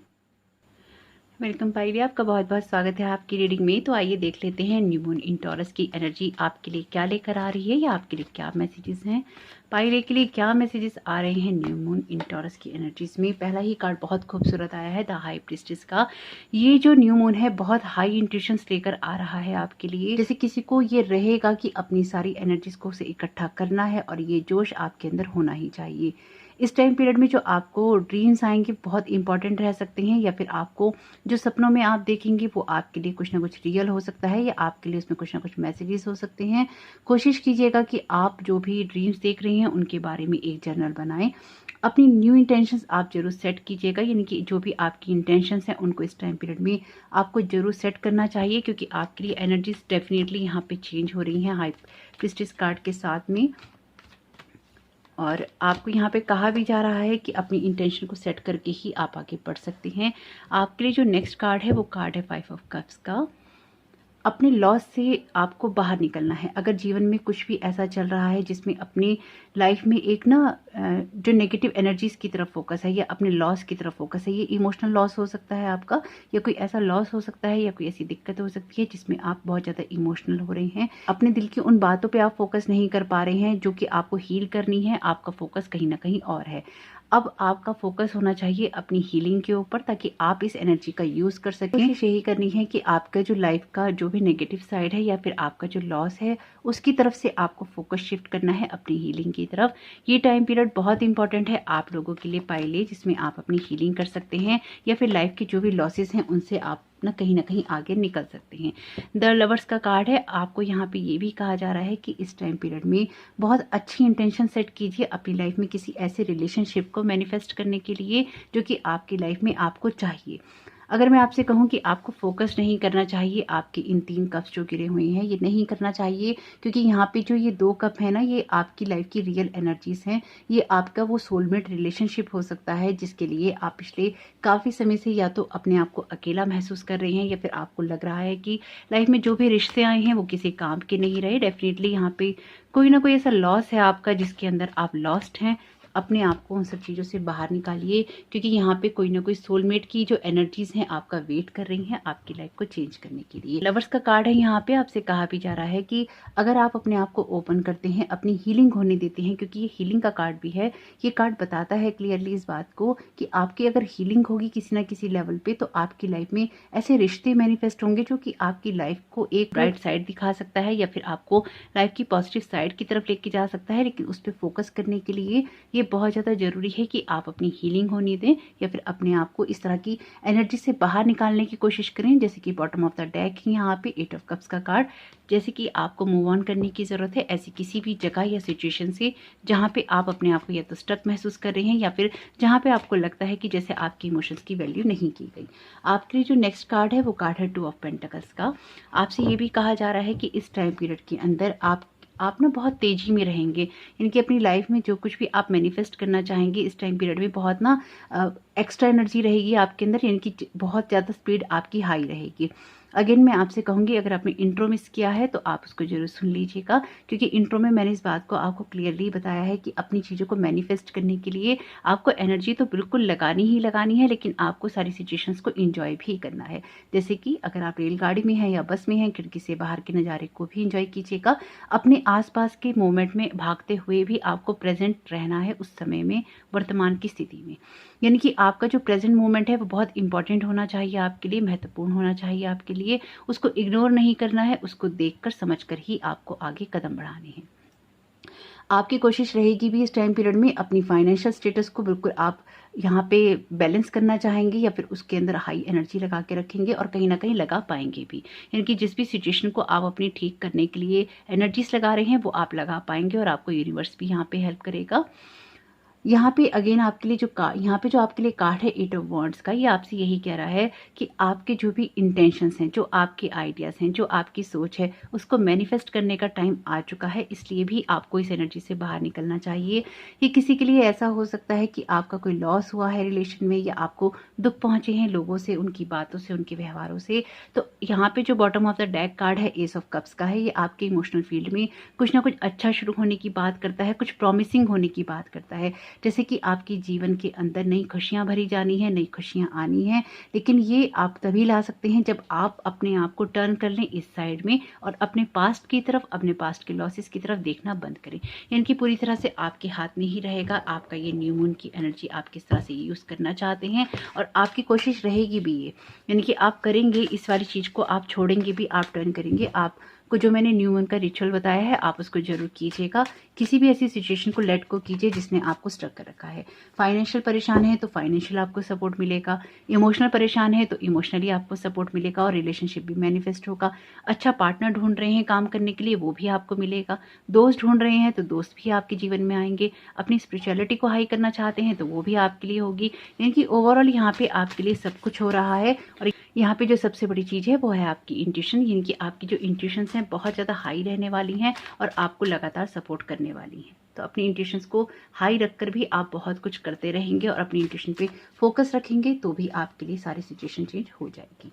वेलकम पाइले, आपका बहुत बहुत स्वागत है आपकी रीडिंग में। तो आइए देख लेते हैं न्यू मून इन टॉरस की एनर्जी आपके लिए क्या लेकर आ रही है या आपके लिए क्या मैसेजेस हैं। पाइले के लिए क्या मैसेजेस आ रहे हैं न्यू मून इन टॉरस की एनर्जीज में। पहला ही कार्ड बहुत खूबसूरत आया है, द हाई प्रीस्टेस का। ये जो न्यू मून है बहुत हाई इंट्यूशंस लेकर आ रहा है आपके लिए। जैसे किसी को ये रहेगा कि अपनी सारी एनर्जीज को से इकट्ठा करना है और ये जोश आपके अंदर होना ही चाहिए। इस टाइम पीरियड में जो आपको ड्रीम्स आएंगे बहुत इंपॉर्टेंट रह सकते हैं, या फिर आपको जो सपनों में आप देखेंगे वो आपके लिए कुछ ना कुछ रियल हो सकता है, या आपके लिए उसमें कुछ ना कुछ मैसेजेस हो सकते हैं। कोशिश कीजिएगा कि आप जो भी ड्रीम्स देख रहे हैं उनके बारे में एक जर्नल बनाएं। अपनी न्यू इंटेंशंस आप जरूर सेट कीजिएगा, यानी कि जो भी आपकी इंटेंशंस हैं उनको इस टाइम पीरियड में आपको जरूर सेट करना चाहिए, क्योंकि आपके लिए एनर्जीज डेफिनेटली यहाँ पे चेंज हो रही हैं हाई प्रीस्टेस कार्ड के साथ में। और आपको यहाँ पे कहा भी जा रहा है कि अपनी इंटेंशन को सेट करके ही आप आगे बढ़ सकते हैं। आपके लिए जो नेक्स्ट कार्ड है वो कार्ड है 5 ऑफ कप्स का। अपने लॉस से आपको बाहर निकलना है। अगर जीवन में कुछ भी ऐसा चल रहा है जिसमें अपनी लाइफ में एक ना जो नेगेटिव एनर्जीज की तरफ फोकस है या अपने लॉस की तरफ फोकस है, ये इमोशनल लॉस हो सकता है आपका, या कोई ऐसा लॉस हो सकता है, या कोई ऐसी दिक्कत हो सकती है जिसमें आप बहुत ज़्यादा इमोशनल हो रहे हैं। अपने दिल की उन बातों पर आप फोकस नहीं कर पा रहे हैं जो कि आपको हील करनी है। आपका फोकस कहीं ना कहीं और है। अब आपका फोकस होना चाहिए अपनी हीलिंग के ऊपर, ताकि आप इस एनर्जी का यूज कर सकें। कोशिश यही करनी है कि आपका जो लाइफ का जो भी नेगेटिव साइड है या फिर आपका जो लॉस है उसकी तरफ से आपको फोकस शिफ्ट करना है अपनी हीलिंग की तरफ। ये टाइम पीरियड बहुत इंपॉर्टेंट है आप लोगों के लिए पाइले, जिसमें आप अपनी हीलिंग कर सकते हैं या फिर लाइफ के जो भी लॉसेस हैं उनसे आप ना कहीं आगे निकल सकते हैं। द लवर्स का कार्ड है। आपको यहाँ पे ये भी कहा जा रहा है कि इस टाइम पीरियड में बहुत अच्छी इंटेंशन सेट कीजिए अपनी लाइफ में किसी ऐसे रिलेशनशिप को मैनिफेस्ट करने के लिए जो कि आपकी लाइफ में आपको चाहिए। अगर मैं आपसे कहूं कि आपको फोकस नहीं करना चाहिए, आपके इन 3 कप्स जो गिरे हुए हैं ये नहीं करना चाहिए, क्योंकि यहाँ पे जो ये 2 कप है ना, ये आपकी लाइफ की रियल एनर्जीज हैं। ये आपका वो सोलमेट रिलेशनशिप हो सकता है जिसके लिए आप पिछले काफ़ी समय से या तो अपने आप को अकेला महसूस कर रहे हैं, या फिर आपको लग रहा है कि लाइफ में जो भी रिश्ते आए हैं वो किसी काम के नहीं रहे। डेफिनेटली यहाँ पे कोई ना कोई ऐसा लॉस है आपका जिसके अंदर आप लॉस्ट हैं। अपने आप को उन सब चीज़ों से बाहर निकालिए, क्योंकि यहाँ पे कोई ना कोई सोलमेट की जो एनर्जीज हैं आपका वेट कर रही हैं आपकी लाइफ को चेंज करने के लिए। लवर्स का कार्ड है। यहाँ पे आपसे कहा भी जा रहा है कि अगर आप अपने आप को ओपन करते हैं, अपनी हीलिंग होने देते हैं, क्योंकि ये हीलिंग का कार्ड भी है। ये कार्ड बताता है क्लियरली इस बात को कि आपकी अगर हीलिंग होगी किसी ना किसी लेवल पे, तो आपकी लाइफ में ऐसे रिश्ते मैनिफेस्ट होंगे जो कि आपकी लाइफ को एक ब्राइट साइड दिखा सकता है, या फिर आपको लाइफ की पॉजिटिव साइड की तरफ लेके जा सकता है। लेकिन उस पर फोकस करने के लिए ये बहुत ज़्यादा ज़रूरी है कि आप अपनी हीलिंग होने दें, या फिर अपने आप को इस तरह की एनर्जी से बाहर निकालने की कोशिश करें। जैसे कि बॉटम ऑफ द डेक है यहाँ पे 8 ऑफ कप्स का कार्ड। जैसे कि आपको मूव ऑन करने की ज़रूरत है ऐसी किसी भी जगह या सिचुएशन से जहाँ पे आप अपने आप को या तो स्टक महसूस कर रहे हैं, या फिर जहाँ पे आपको लगता है कि जैसे आपकी इमोशंस की वैल्यू नहीं की गई। आपके लिए जो नेक्स्ट कार्ड है वो कार्ड है 2 ऑफ पेंटिकल्स का। आपसे ये भी कहा जा रहा है कि इस टाइम पीरियड के अंदर आप ना बहुत तेजी में रहेंगे, यानी कि अपनी लाइफ में जो कुछ भी आप मैनिफेस्ट करना चाहेंगे इस टाइम पीरियड में बहुत ना एक्स्ट्रा एनर्जी रहेगी आपके अंदर, यानी कि बहुत ज़्यादा स्पीड आपकी हाई रहेगी। अगेन मैं आपसे कहूँगी अगर आपने इंट्रो मिस किया है तो आप उसको जरूर सुन लीजिएगा, क्योंकि इंट्रो में मैंने इस बात को आपको क्लियरली बताया है कि अपनी चीज़ों को मैनिफेस्ट करने के लिए आपको एनर्जी तो बिल्कुल लगानी ही लगानी है, लेकिन आपको सारी सिचुएशंस को एंजॉय भी करना है। जैसे कि अगर आप रेलगाड़ी में हैं या बस में हैं, खिड़की से बाहर के नज़ारे को भी एंजॉय कीजिएगा। अपने आसपास के मोमेंट में भागते हुए भी आपको प्रेजेंट रहना है उस समय में, वर्तमान की स्थिति में। यानी कि आपका जो प्रेजेंट मोमेंट है वो बहुत इंपॉर्टेंट होना चाहिए आपके लिए, महत्वपूर्ण होना चाहिए आपके लिए। उसको इग्नोर नहीं करना है, उसको देखकर समझकर ही आपको आगे कदम बढ़ाने हैं। आपकी कोशिश रहेगी भी इस टाइम पीरियड में अपनी फाइनेंशियल स्टेटस को बिल्कुल आप यहाँ पे बैलेंस करना चाहेंगे, या फिर उसके अंदर हाई एनर्जी लगा के रखेंगे और कहीं ना कहीं लगा पाएंगे भी। यानी कि जिस भी सिचुएशन को आप अपनी ठीक करने के लिए एनर्जीज लगा रहे हैं वो आप लगा पाएंगे, और आपको यूनिवर्स भी यहाँ पे हेल्प करेगा। यहाँ पे अगेन आपके लिए यहाँ पे जो आपके लिए कार्ड है 8 ऑफ वॉन्ड्स का, ये आपसे यही कह रहा है कि आपके जो भी इंटेंशंस हैं, जो आपके आइडियाज़ हैं, जो आपकी सोच है, उसको मैनिफेस्ट करने का टाइम आ चुका है। इसलिए भी आपको इस एनर्जी से बाहर निकलना चाहिए। ये किसी के लिए ऐसा हो सकता है कि आपका कोई लॉस हुआ है रिलेशन में, या आपको दुख पहुंचे हैं लोगों से, उनकी बातों से, उनके व्यवहारों से। तो यहाँ पे जो bottom of the deck card है एस ऑफ कप्स का है, ये आपके इमोशनल फील्ड में कुछ ना कुछ अच्छा शुरू होने की बात करता है, कुछ प्रॉमिसिंग होने की बात करता है। जैसे कि आपके जीवन के अंदर नई खुशियाँ भरी जानी है, नई खुशियाँ आनी है। लेकिन ये आप तभी ला सकते हैं जब आप अपने आप को टर्न कर लें इस साइड में और अपने पास्ट की तरफ, अपने पास्ट के लॉसेस की तरफ देखना बंद करें। यानी कि पूरी तरह से आपके हाथ में ही रहेगा आपका ये न्यू मून की एनर्जी आप किस तरह से यूज़ करना चाहते हैं, और आपकी कोशिश रहेगी भी ये, यानी कि आप करेंगे इस वाली चीज़ को, आप छोड़ेंगे भी, आप टर्न करेंगे। आपको जो मैंने न्यू मून का रिचुअल बताया है आप उसको जरूर कीजिएगा। किसी भी ऐसी सिचुएशन को लेट को कीजिए जिसने आपको स्ट्रक कर रखा है। फाइनेंशियल परेशान है तो फाइनेंशियल आपको सपोर्ट मिलेगा, इमोशनल परेशान है तो इमोशनली आपको सपोर्ट मिलेगा और रिलेशनशिप भी मैनिफेस्ट होगा। अच्छा पार्टनर ढूंढ रहे हैं काम करने के लिए, वो भी आपको मिलेगा। दोस्त ढूंढ रहे हैं तो दोस्त भी आपके जीवन में आएंगे। अपनी स्पिरिचुअलिटी को हाई करना चाहते हैं तो वो भी आपके लिए होगी। यानी कि ओवरऑल यहाँ पे आपके लिए सब कुछ हो रहा है। और यहाँ पे जो सबसे बड़ी चीज़ है वो है आपकी इंट्यूशन, यानी कि आपकी जो इंट्यूशंस हैं बहुत ज़्यादा हाई रहने वाली हैं और आपको लगातार सपोर्ट करने वाली हैं। तो अपनी इंट्यूशंस को हाई रखकर भी आप बहुत कुछ करते रहेंगे और अपनी इंट्यूशन पे फोकस रखेंगे तो भी आपके लिए सारी सिचुएशन चेंज हो जाएगी।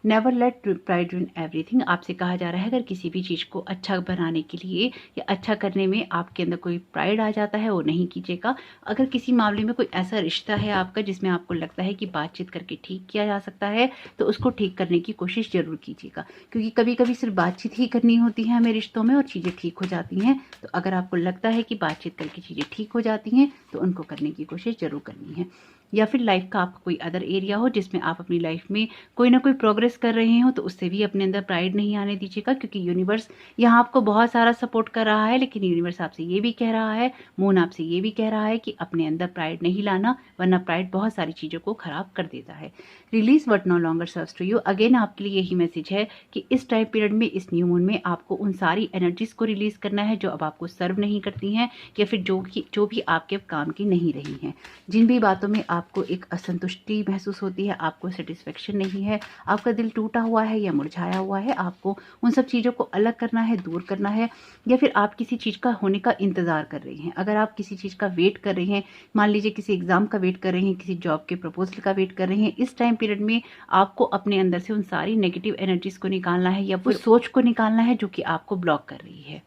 Never let pride ruin everything. आपसे कहा जा रहा है अगर किसी भी चीज़ को अच्छा बनाने के लिए या अच्छा करने में आपके अंदर कोई प्राइड आ जाता है वो नहीं कीजिएगा। अगर किसी मामले में कोई ऐसा रिश्ता है आपका जिसमें आपको लगता है कि बातचीत करके ठीक किया जा सकता है तो उसको ठीक करने की कोशिश जरूर कीजिएगा, क्योंकि कभी कभी सिर्फ बातचीत ही करनी होती है हमें रिश्तों में और चीज़ें ठीक हो जाती हैं। तो अगर आपको लगता है कि बातचीत करके चीज़ें ठीक हो जाती हैं तो उनको करने की कोशिश जरूर करनी है। या फिर लाइफ का आपका कोई अदर एरिया हो जिसमें आप अपनी लाइफ में कोई ना कोई प्रोग्रेस कर रहे हो तो उससे भी अपने अंदर प्राइड नहीं आने दीजिएगा, क्योंकि यूनिवर्स यहाँ आपको बहुत सारा सपोर्ट कर रहा है। लेकिन यूनिवर्स आपसे ये भी कह रहा है, मून आपसे ये भी कह रहा है कि अपने अंदर प्राइड नहीं लाना, वरना प्राइड बहुत सारी चीज़ों को खराब कर देता है। Release what no longer serves to you. Again आपके लिए यही मैसेज है कि इस टाइम पीरियड में, इस न्यू मून में आपको उन सारी एनर्जीज को रिलीज करना है जो अब आपको सर्व नहीं करती हैं या फिर जो भी आपके काम की नहीं रही हैं। जिन भी बातों में आपको एक असंतुष्टि महसूस होती है, आपको सेटिस्फेक्शन नहीं है, आपका दिल टूटा हुआ है या मुरझाया हुआ है, आपको उन सब चीज़ों को अलग करना है, दूर करना है। या फिर आप किसी चीज़ का होने का इंतज़ार कर रहे हैं। अगर आप किसी चीज़ का वेट कर रहे हैं, मान लीजिए किसी एग्जाम का वेट कर रहे हैं, किसी जॉब के प्रपोजल का वेट कर रहे हैं, इस टाइम पीरियड में आपको अपने अंदर से उन सारी नेगेटिव एनर्जीज को निकालना है या फिर सोच को निकालना है जो कि आपको ब्लॉक कर रही है।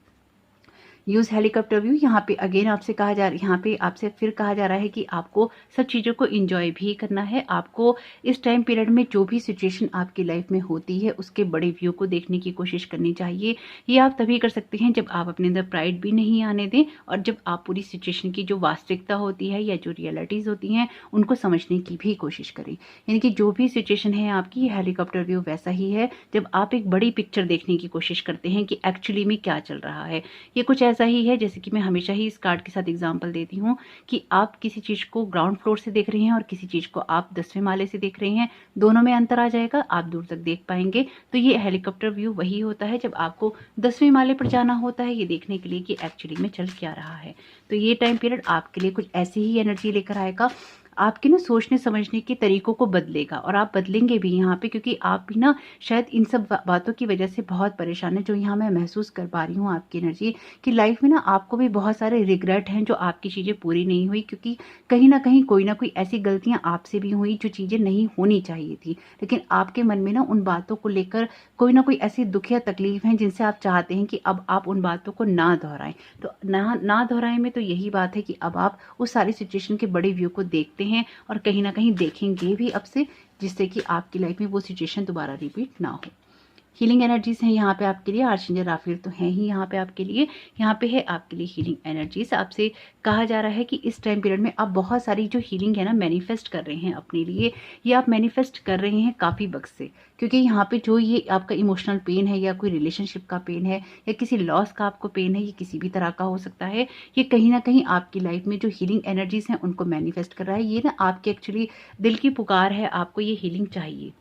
Use helicopter view. यहाँ पे अगेन आपसे कहा जा रहा है, यहाँ पे आपसे फिर कहा जा रहा है कि आपको सब चीज़ों को एंजॉय भी करना है। आपको इस टाइम पीरियड में जो भी सिचुएशन आपकी लाइफ में होती है उसके बड़े व्यू को देखने की कोशिश करनी चाहिए। ये आप तभी कर सकते हैं जब आप अपने अंदर प्राइड भी नहीं आने दें और जब आप पूरी सिचुएशन की जो वास्तविकता होती है या जो रियलिटीज़ होती हैं उनको समझने की भी कोशिश करें। यानी कि जो भी सिचुएशन है आपकी, हेलीकॉप्टर व्यू वैसा ही है जब आप एक बड़ी पिक्चर देखने की कोशिश करते हैं कि एक्चुअली में क्या चल रहा है। ये कुछ ऐसा ही है जैसे कि मैं हमेशा ही इस कार्ड के साथ एग्जांपल देती हूँ कि आप किसी चीज़ को ग्राउंड फ्लोर से देख रहे हैं और किसी चीज़ को आप 10वें माले से देख रहे हैं, दोनों में अंतर आ जाएगा, आप दूर तक देख पाएंगे। तो ये हेलीकॉप्टर व्यू वही होता है जब आपको 10वें माले पर जाना होता है ये देखने के लिए कि एक्चुअली में चल क्या रहा है। तो ये टाइम पीरियड आपके लिए कुछ ऐसी ही एनर्जी लेकर आएगा, आपके ना सोचने समझने के तरीकों को बदलेगा और आप बदलेंगे भी यहाँ पे, क्योंकि आप भी ना शायद इन सब बातों की वजह से बहुत परेशान है। जो यहाँ मैं महसूस कर पा रही हूँ आपकी एनर्जी कि लाइफ में ना आपको भी बहुत सारे रिग्रेट हैं जो आपकी चीज़ें पूरी नहीं हुई, क्योंकि कहीं ना कहीं कोई ना कोई ऐसी गलतियाँ आपसे भी हुई जो चीज़ें नहीं होनी चाहिए थी। लेकिन आपके मन में ना उन बातों को लेकर कोई ना कोई ऐसी दुख या तकलीफ है जिनसे आप चाहते हैं कि अब आप उन बातों को ना दोहराएं। तो ना दोहराएं में तो यही बात है कि अब आप उस सारी सिचुएशन के बड़े व्यू को देखते हैं और कहीं ना कहीं देखेंगे भी अब से, जिससे कि आपकी लाइफ में वो सिचुएशन दोबारा रिपीट ना हो। हीलिंग एनर्जीज हैं यहाँ पे आपके लिए, आर्चेंजल राफेल तो हैं ही यहाँ पे आपके लिए। यहाँ पे है आपके लिए हीलिंग एनर्जीज। आपसे कहा जा रहा है कि इस टाइम पीरियड में आप बहुत सारी जो हीलिंग है ना मैनिफेस्ट कर रहे हैं अपने लिए। ये आप मैनिफेस्ट कर रहे हैं काफ़ी वक्त से, क्योंकि यहाँ पे जो ये आपका इमोशनल पेन है या कोई रिलेशनशिप का पेन है या किसी लॉस का आपको पेन है, ये किसी भी तरह का हो सकता है, ये कहीं ना कहीं आपकी लाइफ में जो हीलिंग एनर्जीज हैं उनको मैनिफेस्ट कर रहा है। ये ना आपके एक्चुअली दिल की पुकार है, आपको ये हीलिंग चाहिए।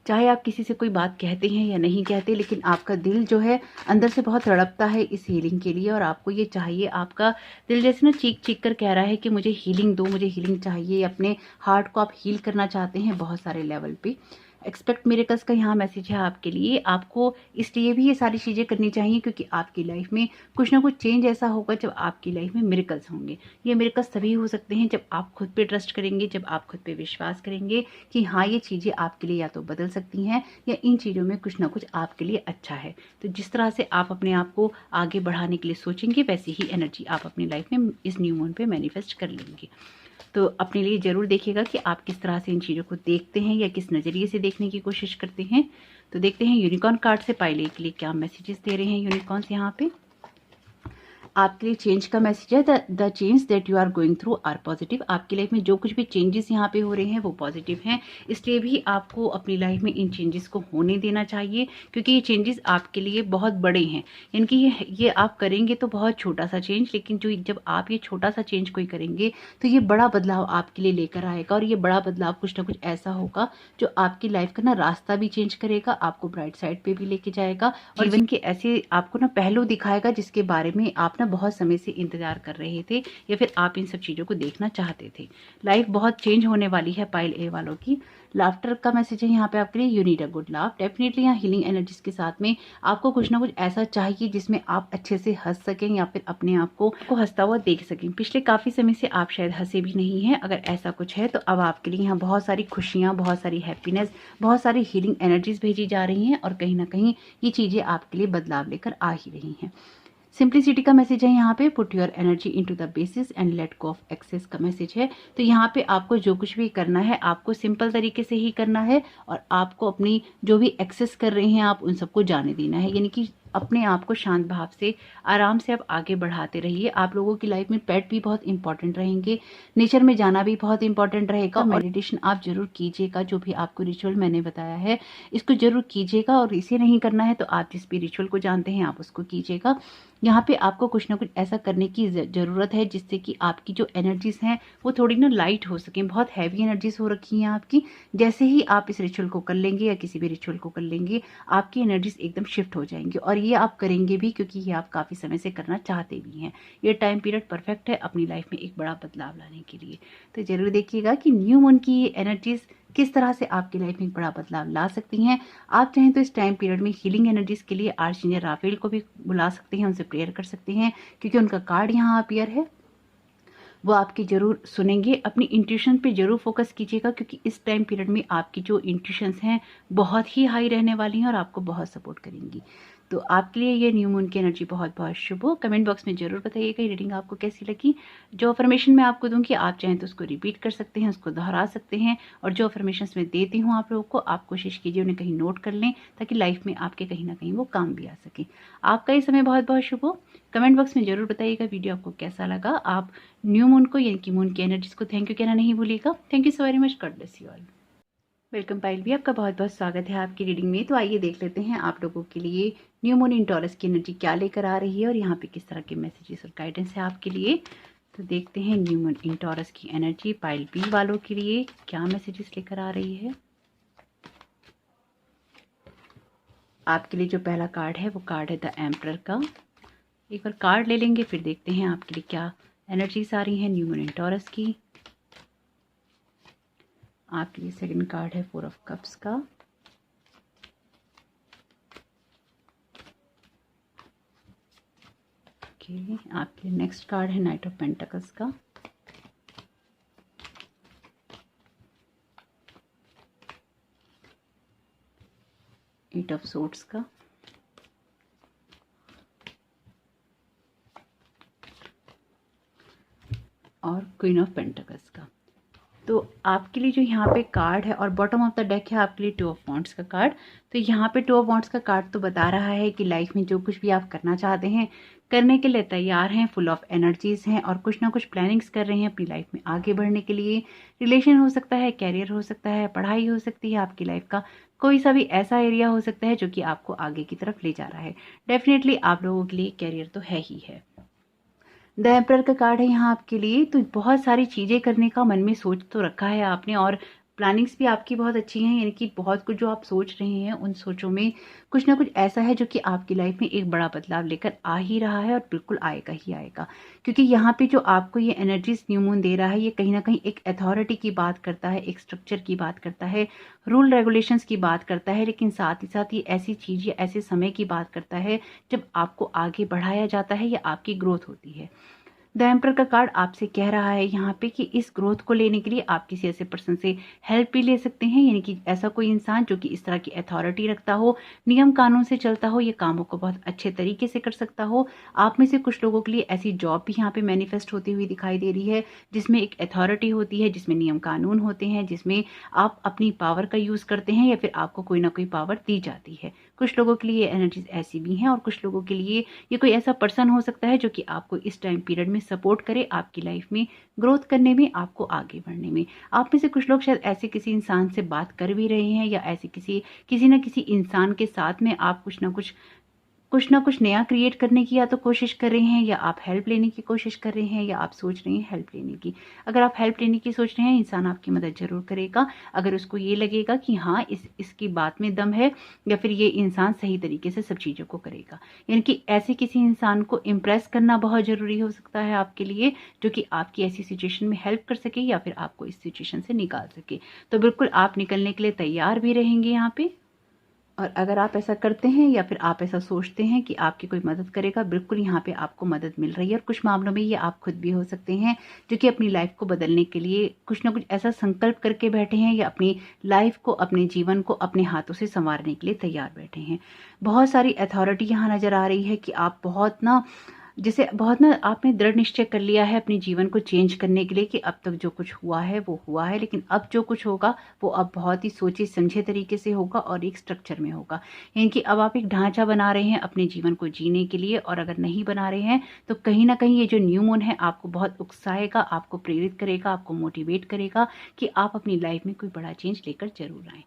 चाहे आप किसी से कोई बात कहते हैं या नहीं कहते, लेकिन आपका दिल जो है अंदर से बहुत तड़पता है इस हीलिंग के लिए और आपको ये चाहिए। आपका दिल जैसे ना चीख चीख कर कह रहा है कि मुझे हीलिंग दो, मुझे हीलिंग चाहिए। अपने हार्ट को आप हील करना चाहते हैं बहुत सारे लेवल पे। एक्सपेक्ट मिरेकल्स का यहाँ मैसेज है आपके लिए। आपको इसलिए भी ये सारी चीज़ें करनी चाहिए क्योंकि आपकी लाइफ में कुछ ना कुछ चेंज ऐसा होगा जब आपकी लाइफ में मिरेकल्स होंगे। ये मिरेकल्स तभी हो सकते हैं जब आप खुद पे ट्रस्ट करेंगे, जब आप खुद पे विश्वास करेंगे कि हाँ ये चीज़ें आपके लिए या तो बदल सकती हैं या इन चीज़ों में कुछ ना कुछ आपके लिए अच्छा है। तो जिस तरह से आप अपने आप को आगे बढ़ाने के लिए सोचेंगे वैसी ही एनर्जी आप अपनी लाइफ में इस न्यू मून पे मैनिफेस्ट कर लेंगे। तो अपने लिए ज़रूर देखिएगा कि आप किस तरह से इन चीज़ों को देखते हैं या किस नज़रिए से देखने की कोशिश करते हैं। तो देखते हैं यूनिकॉर्न कार्ड से पाइले के लिए क्या मैसेजेस दे रहे हैं यूनिकॉर्न्स यहाँ पे। आपके लिए चेंज का मैसेज है, the change that you are going through are positive. आपकी लाइफ में जो कुछ भी चेंजेस यहाँ पे हो रहे हैं वो पॉजिटिव हैं, इसलिए भी आपको अपनी लाइफ में इन चेंजेस को होने देना चाहिए क्योंकि ये चेंजेस आपके लिए बहुत बड़े हैं। यानी कि ये आप करेंगे तो बहुत छोटा सा चेंज, लेकिन जब आप ये छोटा सा चेंज कोई करेंगे तो ये बड़ा बदलाव आपके लिए लेकर आएगा और ये बड़ा बदलाव कुछ ना कुछ ऐसा होगा जो आपकी लाइफ का ना रास्ता भी चेंज करेगा, आपको ब्राइट साइड पे भी लेके जाएगा और जीवन के ऐसे आपको ना पहलू दिखाएगा जिसके बारे में आप ना बहुत समय से इंतजार कर रहे थे या फिर आप इन सब चीज़ों को देखना चाहते थे। लाइफ बहुत चेंज होने वाली है पाइल ए वालों की। लाफ्टर का मैसेज है यहाँ पे आपके लिए, you need a good laugh. Definitely यहाँ हीलिंग एनर्जीज के साथ में आपको कुछ ना कुछ ऐसा चाहिए जिसमें आप अच्छे से हंस सकें या फिर अपने आप को हंसता हुआ देख सकें। पिछले काफ़ी समय से आप शायद हंसे भी नहीं हैं, अगर ऐसा कुछ है तो अब आपके लिए यहाँ बहुत सारी खुशियाँ, बहुत सारी हैप्पीनेस, बहुत सारी हीलिंग एनर्जीज भेजी जा रही हैं और कहीं ना कहीं ये चीज़ें आपके लिए बदलाव लेकर आ ही रही हैं। सिंप्लिसिटी का मैसेज है यहाँ पे, put your energy into the basis and let go of excess का मैसेज है। तो यहाँ पे आपको जो कुछ भी करना है आपको सिंपल तरीके से ही करना है और आपको अपनी जो भी एक्सेस कर रहे हैं आप उन सबको जाने देना है। यानी कि अपने आप को शांत भाव से आराम से आप आगे बढ़ाते रहिए। आप लोगों की लाइफ में पेट भी बहुत इंपॉर्टेंट रहेंगे, नेचर में जाना भी बहुत इंपॉर्टेंट रहेगा। मेडिटेशन आप जरूर कीजिएगा, जो भी आपको रिचुअल मैंने बताया है इसको जरूर कीजिएगा और इसे नहीं करना है तो आप जिस भी रिचुअल को जानते हैं आप उसको कीजिएगा। यहाँ पे आपको कुछ ना कुछ ऐसा करने की ज़रूरत है जिससे कि आपकी जो एनर्जीज हैं वो थोड़ी ना लाइट हो सकें। बहुत हैवी एनर्जीज हो रखी हैं आपकी। जैसे ही आप इस रिचुअल को कर लेंगे या किसी भी रिचुअल को कर लेंगे आपकी एनर्जीज एकदम शिफ्ट हो जाएंगी और ये आप करेंगे भी क्योंकि ये आप काफ़ी समय से करना चाहते भी हैं। ये टाइम पीरियड परफेक्ट है अपनी लाइफ में एक बड़ा बदलाव लाने के लिए। तो ज़रूर देखिएगा कि न्यू मून की ये एनर्जीज किस तरह से आपकी लाइफ में एक बड़ा बदलाव ला सकती हैं। आप चाहें तो इस टाइम पीरियड में हीलिंग एनर्जीज के लिए आर्चएंजल राफेल को भी बुला सकते हैं, उनसे प्रेयर कर सकते हैं क्योंकि उनका कार्ड यहाँ अपीयर है, वो आपकी जरूर सुनेंगे। अपनी इंट्यूशन पे जरूर फोकस कीजिएगा क्योंकि इस टाइम पीरियड में आपकी जो इंट्यूशंस हैं बहुत ही हाई रहने वाली हैं और आपको बहुत सपोर्ट करेंगी। तो आपके लिए ये न्यू मून की एनर्जी बहुत बहुत शुभ हो। कमेंट बॉक्स में जरूर बताइएगा ये रीडिंग आपको कैसी लगी। जो अफर्मेशन मैं आपको दूंगी आप चाहें तो उसको रिपीट कर सकते हैं, उसको दोहरा सकते हैं और जो अफर्मेशन मैं देती हूँ आप लोगों को आप कोशिश कीजिए उन्हें कहीं नोट कर लें ताकि लाइफ में आपके कहीं ना कहीं वो काम भी आ सके। आपका ये समय बहुत बहुत शुभ हो। कमेंट बॉक्स में जरूर बताइएगा वीडियो आपको कैसा लगा। आप न्यू मून को यानी कि मून की एनर्जीज को थैंक यू कहना नहीं भूलिएगा। Thank you so very much, God bless you all. Welcome pile भी, आपका बहुत बहुत स्वागत है आपकी रीडिंग में। तो आइए देख लेते हैं आप लोगों के लिए न्यू मून इन टॉरस की एनर्जी क्या लेकर आ रही है और यहाँ पे किस तरह के मैसेजेस और गाइडेंस है आपके लिए। तो देखते हैं न्यू मून इन टॉरस की एनर्जी पाइल बी वालों के लिए क्या मैसेजेस लेकर आ रही है। आपके लिए जो पहला कार्ड है वो कार्ड है द एम्परर का। एक बार कार्ड ले लेंगे फिर देखते हैं आपके लिए क्या एनर्जीज आ रही हैं न्यू मून इन टॉरस की। आपके लिए सेकंड कार्ड है फोर ऑफ कप्स का। ओके, आपके लिए नेक्स्ट कार्ड है नाइट ऑफ पेंटिकल्स का। एट ऑफ सोर्ड्स का। और क्वीन ऑफ पेंटिकल्स का। तो आपके लिए जो यहाँ पे कार्ड है और बॉटम ऑफ द डेक है आपके लिए टू ऑफ वॉन्ड्स का कार्ड। तो यहाँ पे टू ऑफ वॉन्ड्स का कार्ड तो बता रहा है कि लाइफ में जो कुछ भी आप करना चाहते हैं करने के लिए तैयार हैं, फुल ऑफ एनर्जीज हैं और कुछ ना कुछ प्लानिंग्स कर रहे हैं अपनी लाइफ में आगे बढ़ने के लिए। रिलेशन हो सकता है, कैरियर हो सकता है, पढ़ाई हो सकती है, आपकी लाइफ का कोई सा भी ऐसा एरिया हो सकता है जो कि आपको आगे की तरफ ले जा रहा है। डेफिनेटली आप लोगों के लिए कैरियर तो है ही है। द एम्परर का कार्ड है यहाँ आपके लिए। तो बहुत सारी चीज़ें करने का मन में सोच तो रखा है आपने और प्लानिंग्स भी आपकी बहुत अच्छी हैं, यानी कि बहुत कुछ जो आप सोच रहे हैं उन सोचों में कुछ ना कुछ ऐसा है जो कि आपकी लाइफ में एक बड़ा बदलाव लेकर आ ही रहा है और बिल्कुल आएगा ही आएगा। क्योंकि यहाँ पे जो आपको ये एनर्जीज न्यू मून दे रहा है, ये कहीं ना कहीं एक अथॉरिटी की बात करता है, एक स्ट्रक्चर की बात करता है, रूल रेगुलेशंस की बात करता है, लेकिन साथ ही साथ ये ऐसी चीज या ऐसे समय की बात करता है जब आपको आगे बढ़ाया जाता है या आपकी ग्रोथ होती है। द एम्पर का कार्ड आपसे कह रहा है यहाँ पे कि इस ग्रोथ को लेने के लिए आप किसी ऐसे पर्सन से हेल्प भी ले सकते हैं, यानी कि ऐसा कोई इंसान जो कि इस तरह की अथॉरिटी रखता हो, नियम कानून से चलता हो, ये कामों को बहुत अच्छे तरीके से कर सकता हो। आप में से कुछ लोगों के लिए ऐसी जॉब भी यहाँ पे मैनिफेस्ट होती हुई दिखाई दे रही है जिसमें एक अथॉरिटी होती है, जिसमें नियम कानून होते हैं, जिसमें आप अपनी पावर का यूज करते हैं या फिर आपको कोई ना कोई पावर दी जाती है। कुछ लोगों के लिए एनर्जीज ऐसी भी हैं और कुछ लोगों के लिए ये कोई ऐसा पर्सन हो सकता है जो कि आपको इस टाइम पीरियड में सपोर्ट करे, आपकी लाइफ में ग्रोथ करने में, आपको आगे बढ़ने में। आप में से कुछ लोग शायद ऐसे किसी इंसान से बात कर भी रहे हैं या ऐसे किसी ना किसी इंसान के साथ में आप कुछ ना कुछ नया क्रिएट करने की या तो कोशिश कर रहे हैं या आप हेल्प लेने की कोशिश कर रहे हैं या आप सोच रहे हैं हेल्प लेने की। अगर आप हेल्प लेने की सोच रहे हैं, इंसान आपकी मदद जरूर करेगा अगर उसको ये लगेगा कि हाँ इसकी बात में दम है या फिर ये इंसान सही तरीके से सब चीज़ों को करेगा। यानी कि ऐसे किसी इंसान को इम्प्रेस करना बहुत ज़रूरी हो सकता है आपके लिए, जो कि आपकी ऐसी सिचुएशन में हेल्प कर सके या फिर आपको इस सिचुएशन से निकाल सके। तो बिल्कुल आप निकलने के लिए तैयार भी रहेंगे यहाँ पे। और अगर आप ऐसा करते हैं या फिर आप ऐसा सोचते हैं कि आपकी कोई मदद करेगा, बिल्कुल यहाँ पे आपको मदद मिल रही है। और कुछ मामलों में ये आप खुद भी हो सकते हैं जो कि अपनी लाइफ को बदलने के लिए कुछ ना कुछ ऐसा संकल्प करके बैठे हैं या अपनी लाइफ को, अपने जीवन को अपने हाथों से संवारने के लिए तैयार बैठे हैं। बहुत सारी अथॉरिटी यहाँ नजर आ रही है कि आप बहुत ना आपने दृढ़ निश्चय कर लिया है अपने जीवन को चेंज करने के लिए कि अब तक जो कुछ हुआ है वो हुआ है, लेकिन अब जो कुछ होगा वो अब बहुत ही सोचे समझे तरीके से होगा और एक स्ट्रक्चर में होगा। यानी कि अब आप एक ढांचा बना रहे हैं अपने जीवन को जीने के लिए, और अगर नहीं बना रहे हैं तो कहीं ना कहीं ये जो न्यू मून है आपको बहुत उकसाएगा, आपको प्रेरित करेगा, आपको मोटिवेट करेगा कि आप अपनी लाइफ में कोई बड़ा चेंज लेकर जरूर आए।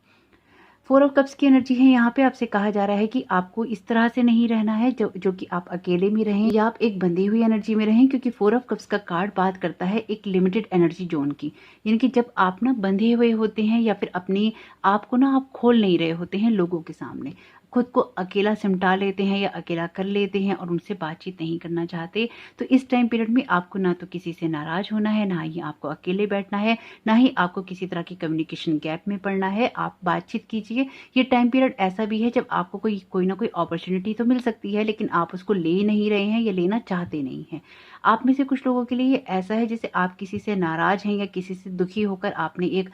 4 ऑफ कप्स की एनर्जी है यहाँ पे। आपसे कहा जा रहा है कि आपको इस तरह से नहीं रहना है जो कि आप अकेले में रहें या आप एक बंधी हुई एनर्जी में रहें, क्योंकि 4 ऑफ कप्स का कार्ड बात करता है एक लिमिटेड एनर्जी जोन की। यानी कि जब आप ना बंधे हुए होते हैं या फिर अपने आप को ना आप खोल नहीं रहे होते हैं लोगों के सामने, खुद को अकेला सिमटा लेते हैं या अकेला कर लेते हैं और उनसे बातचीत नहीं करना चाहते, तो इस टाइम पीरियड में आपको ना तो किसी से नाराज होना है, ना ही आपको अकेले बैठना है, ना ही आपको किसी तरह की कम्युनिकेशन गैप में पड़ना है। आप बातचीत कीजिए। ये टाइम पीरियड ऐसा भी है जब आपको कोई ना कोई अपॉर्चुनिटी तो मिल सकती है, लेकिन आप उसको ले नहीं रहे हैं या लेना चाहते नहीं हैं। आप में से कुछ लोगों के लिए ये ऐसा है जैसे आप किसी से नाराज हैं या किसी से दुखी होकर आपने एक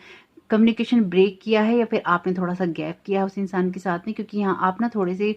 कम्युनिकेशन ब्रेक किया है या फिर आपने थोड़ा सा गैप किया है उस इंसान के साथ में, क्योंकि यहाँ आप ना थोड़े से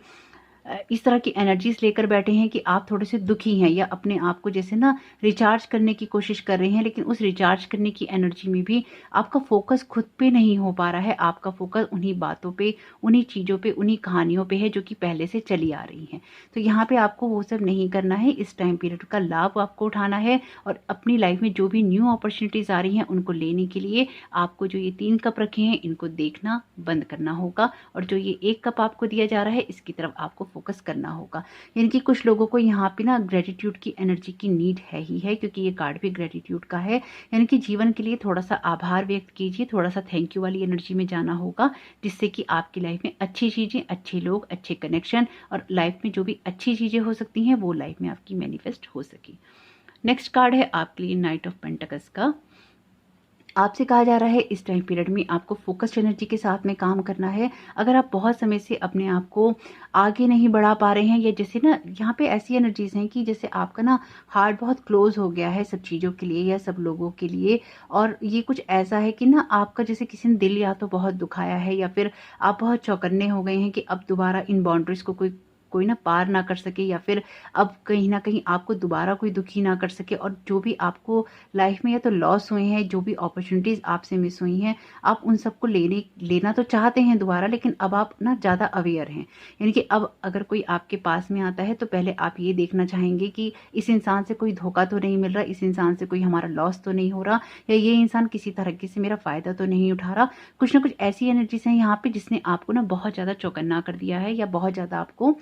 इस तरह की एनर्जीज लेकर बैठे हैं कि आप थोड़े से दुखी हैं या अपने आप को जैसे ना रिचार्ज करने की कोशिश कर रहे हैं, लेकिन उस रिचार्ज करने की एनर्जी में भी आपका फोकस खुद पे नहीं हो पा रहा है। आपका फोकस उन्हीं बातों पे, उन्हीं चीज़ों पे, उन्हीं कहानियों पे है जो कि पहले से चली आ रही हैं। तो यहाँ पे आपको वो सब नहीं करना है। इस टाइम पीरियड का लाभ आपको उठाना है और अपनी लाइफ में जो भी न्यू अपॉर्चुनिटीज आ रही हैं उनको लेने के लिए आपको जो ये 3 कप रखे हैं इनको देखना बंद करना होगा, और जो ये 1 कप आपको दिया जा रहा है इसकी तरफ आपको फोकस करना होगा। यानी कि कुछ लोगों को यहाँ पे ना ग्रेटिट्यूड की एनर्जी की नीड है ही है, क्योंकि ये कार्ड भी ग्रेटिट्यूड का है। यानी कि जीवन के लिए थोड़ा सा आभार व्यक्त कीजिए, थोड़ा सा थैंक यू वाली एनर्जी में जाना होगा, जिससे कि आपकी लाइफ में अच्छी चीजें, अच्छे लोग, अच्छे कनेक्शन और लाइफ में जो भी अच्छी चीजें हो सकती हैं वो लाइफ में आपकी मैनिफेस्ट हो सके। नेक्स्ट कार्ड है आपके लिए नाइट ऑफ पेंटिकल्स का। आपसे कहा जा रहा है इस टाइम पीरियड में आपको फोकस्ड एनर्जी के साथ में काम करना है। अगर आप बहुत समय से अपने आप को आगे नहीं बढ़ा पा रहे हैं, या जैसे ना यहाँ पे ऐसी एनर्जीज हैं कि जैसे आपका ना हार्ट बहुत क्लोज हो गया है सब चीज़ों के लिए या सब लोगों के लिए, और ये कुछ ऐसा है कि ना आपका जैसे किसी ने दिल या तो बहुत दुखाया है या फिर आप बहुत चौकन्ने हो गए हैं कि अब दोबारा इन बाउंड्रीज को कोई ना पार ना कर सके, या फिर अब कहीं ना कहीं आपको दोबारा कोई दुखी ना कर सके, और जो भी आपको लाइफ में या तो लॉस हुए हैं, जो भी अपॉर्चुनिटीज आपसे मिस हुई हैं, आप उन सबको लेना तो चाहते हैं दोबारा, लेकिन अब आप ना ज़्यादा अवेयर हैं। यानी कि अब अगर कोई आपके पास में आता है तो पहले आप ये देखना चाहेंगे कि इस इंसान से कोई धोखा तो नहीं मिल रहा, इस इंसान से कोई हमारा लॉस तो नहीं हो रहा, या ये इंसान किसी तरीके से मेरा फ़ायदा तो नहीं उठा रहा। कुछ ना कुछ ऐसी एनर्जीज हैं यहाँ पे जिसने आपको ना बहुत ज़्यादा चौकन्ना कर दिया है या बहुत ज़्यादा आपको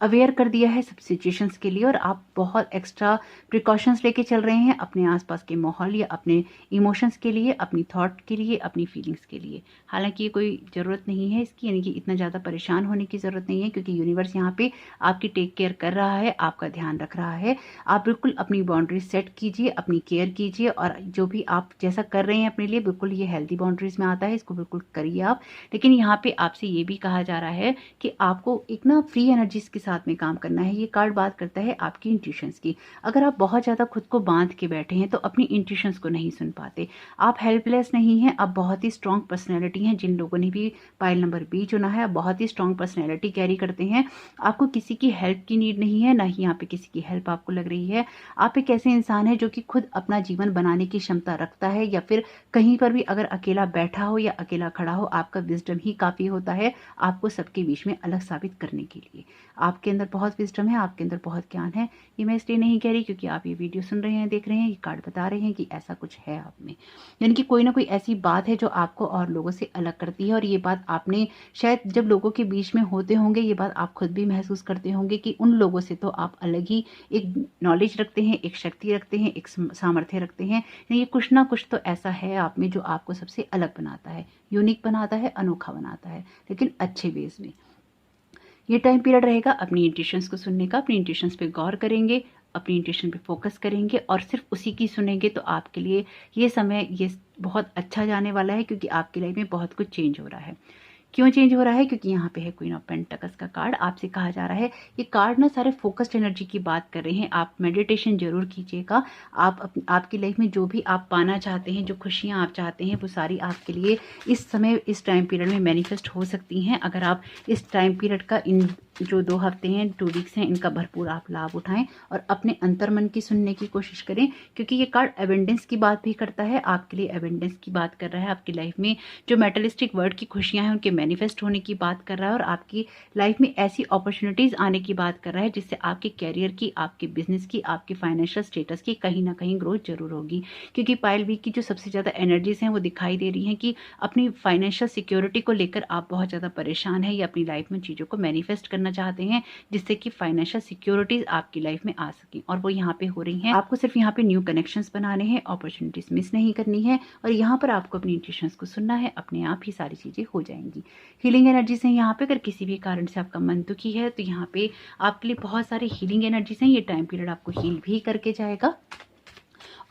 अवेयर कर दिया है सब सिचुएशंस के लिए, और आप बहुत एक्स्ट्रा प्रिकॉशंस लेके चल रहे हैं अपने आसपास के माहौल या अपने इमोशंस के लिए, अपनी थॉट के लिए, अपनी फीलिंग्स के लिए। हालांकि ये कोई ज़रूरत नहीं है इसकी, यानी कि इतना ज़्यादा परेशान होने की ज़रूरत नहीं है, क्योंकि यूनिवर्स यहाँ पे आपकी टेक केयर कर रहा है, आपका ध्यान रख रहा है। आप बिल्कुल अपनी बाउंड्रीज सेट कीजिए, अपनी केयर कीजिए, और जो भी आप जैसा कर रहे हैं अपने लिए बिल्कुल ये हेल्दी बाउंड्रीज में आता है, इसको बिल्कुल करिए आप। लेकिन यहाँ पे आपसे ये भी कहा जा रहा है कि आपको एक ना फ्री एनर्जीज के साथ में काम करना है। ये कार्ड बात करता है आपकी इंट्यूशंस की। अगर आप बहुत ज़्यादा खुद को बांध के बैठे हैं तो अपनी इंट्यूशंस को नहीं सुन पाते। आप हेल्पलेस नहीं हैं, आप बहुत ही स्ट्रॉन्ग पर्सनैलिटी हैं। जिन लोगों ने भी पाइल नंबर 20 चुना है, आप बहुत ही स्ट्रॉन्ग पर्सनैलिटी कैरी करते हैं। आपको किसी की हेल्प की नीड नहीं है, ना ही यहाँ पे किसी की हेल्प आपको लग रही है। आप एक ऐसे इंसान हैं जो कि खुद अपना जीवन बनाने की क्षमता रखता है, या फिर कहीं पर भी अगर अकेला बैठा हो या अकेला खड़ा हो, आपका विजडम ही काफ़ी होता है आपको सबके बीच में अलग साबित करने के लिए। आपके अंदर बहुत विजडम है, आपके अंदर बहुत ज्ञान है। ये मैं इसलिए नहीं कह रही क्योंकि आप ये वीडियो सुन रहे हैं, देख रहे हैं, ये कार्ड बता रहे हैं कि ऐसा कुछ है आप में। यानी कि कोई ना कोई ऐसी बात है जो आपको और लोगों से अलग करती है, और ये बात आपने शायद जब लोगों के बीच में होते होंगे, ये बात आप खुद भी महसूस करते होंगे कि उन लोगों से तो आप अलग ही एक नॉलेज रखते हैं, एक शक्ति रखते हैं, एक सामर्थ्य रखते हैं। ये कुछ ना कुछ तो ऐसा है आप में जो आपको सबसे अलग बनाता है, यूनिक बनाता है, अनोखा बनाता है, लेकिन अच्छे वेज में। ये टाइम पीरियड रहेगा अपनी इंट्यूशंस को सुनने का। अपनी इंट्यूशंस पे गौर करेंगे, अपनी इंट्यूशन पे फोकस करेंगे और सिर्फ उसी की सुनेंगे, तो आपके लिए ये समय ये बहुत अच्छा जाने वाला है, क्योंकि आपकी लाइफ में बहुत कुछ चेंज हो रहा है। क्यों चेंज हो रहा है? क्योंकि यहाँ पे है क्वीन ऑफ पेंटिकल्स का कार्ड। आपसे कहा जा रहा है, ये कार्ड ना सारे फोकस्ड एनर्जी की बात कर रहे हैं। आप मेडिटेशन जरूर कीजिएगा। आपकी लाइफ में जो भी आप पाना चाहते हैं, जो खुशियाँ आप चाहते हैं, वो सारी आपके लिए इस समय इस टाइम पीरियड में मैनिफेस्ट हो सकती हैं, अगर आप इस टाइम पीरियड का इन जो 2 हफ्ते हैं, 2 वीक्स हैं, इनका भरपूर आप लाभ उठाएं और अपने अंतर्मन की सुनने की कोशिश करें, क्योंकि ये कार्ड एबेंडेंस की बात भी करता है। आपके लिए एबेंडेंस की बात कर रहा है। आपकी लाइफ में जो मेटलिस्टिक वर्ल्ड की खुशियां हैं उनके मैनिफेस्ट होने की बात कर रहा है, और आपकी लाइफ में ऐसी अपॉर्चुनिटीज आने की बात कर रहा है जिससे आपके कैरियर की, आपके बिजनेस की, आपके फाइनेंशियल स्टेटस की कहीं ना कहीं ग्रोथ जरूर होगी। क्योंकि पाइल वीक की जो सबसे ज़्यादा एनर्जीज हैं वो दिखाई दे रही हैं कि अपनी फाइनेंशियल सिक्योरिटी को लेकर आप बहुत ज़्यादा परेशान हैं, या अपनी लाइफ में चीज़ों को मैनिफेस्ट करना चाहते हैं जिससे कि फाइनेंशियल सिक्योरिटीज आपकी लाइफ में आ सकें, और वो यहाँ पे हो रही हैं। आपको सिर्फ यहाँ पे न्यू कनेक्शंस बनाने हैं, अपॉर्चुनिटीज मिस नहीं करनी है, और यहाँ पर आपको अपनी इंट्यूशंस को सुनना है। अपने आप ही सारी चीजें हो जाएंगी। हीलिंग एनर्जीज हैं यहाँ पे। अगर किसी भी कारण से आपका मन दुखी है तो यहाँ पे आपके लिए बहुत सारे हीलिंग एनर्जीज हैं। ये टाइम पीरियड आपको हील भी करके जाएगा,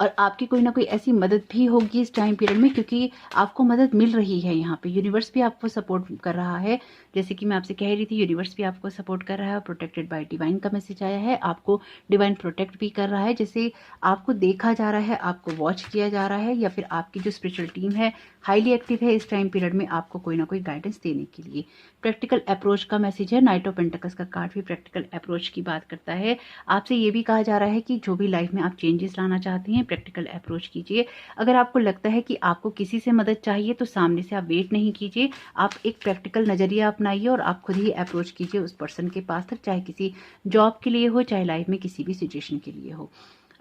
और आपकी कोई ना कोई ऐसी मदद भी होगी इस टाइम पीरियड में, क्योंकि आपको मदद मिल रही है। यहाँ पे यूनिवर्स भी आपको सपोर्ट कर रहा है। जैसे कि मैं आपसे कह रही थी, यूनिवर्स भी आपको सपोर्ट कर रहा है। प्रोटेक्टेड बाय डिवाइन का मैसेज आया है। आपको डिवाइन प्रोटेक्ट भी कर रहा है, जैसे आपको देखा जा रहा है, आपको वॉच किया जा रहा है, या फिर आपकी जो स्पिरिचुअल टीम है हाईली एक्टिव है इस टाइम पीरियड में आपको कोई ना कोई गाइडेंस देने के लिए। प्रैक्टिकल अप्रोच का मैसेज है। नाइट ऑफ पेंटिकल्स का कार्ड भी प्रैक्टिकल अप्रोच की बात करता है। आपसे ये भी कहा जा रहा है कि जो भी लाइफ में आप चेंजेस लाना चाहते हैं, प्रैक्टिकल अप्रोच कीजिए। अगर आपको लगता है कि आपको किसी से मदद चाहिए तो सामने से आप वेट नहीं कीजिए, आप एक प्रैक्टिकल नजरिया अपनाइए और आप खुद ही अप्रोच कीजिए उस पर्सन के पास तक, चाहे किसी जॉब के लिए हो, चाहे लाइफ में किसी भी सिचुएशन के लिए हो।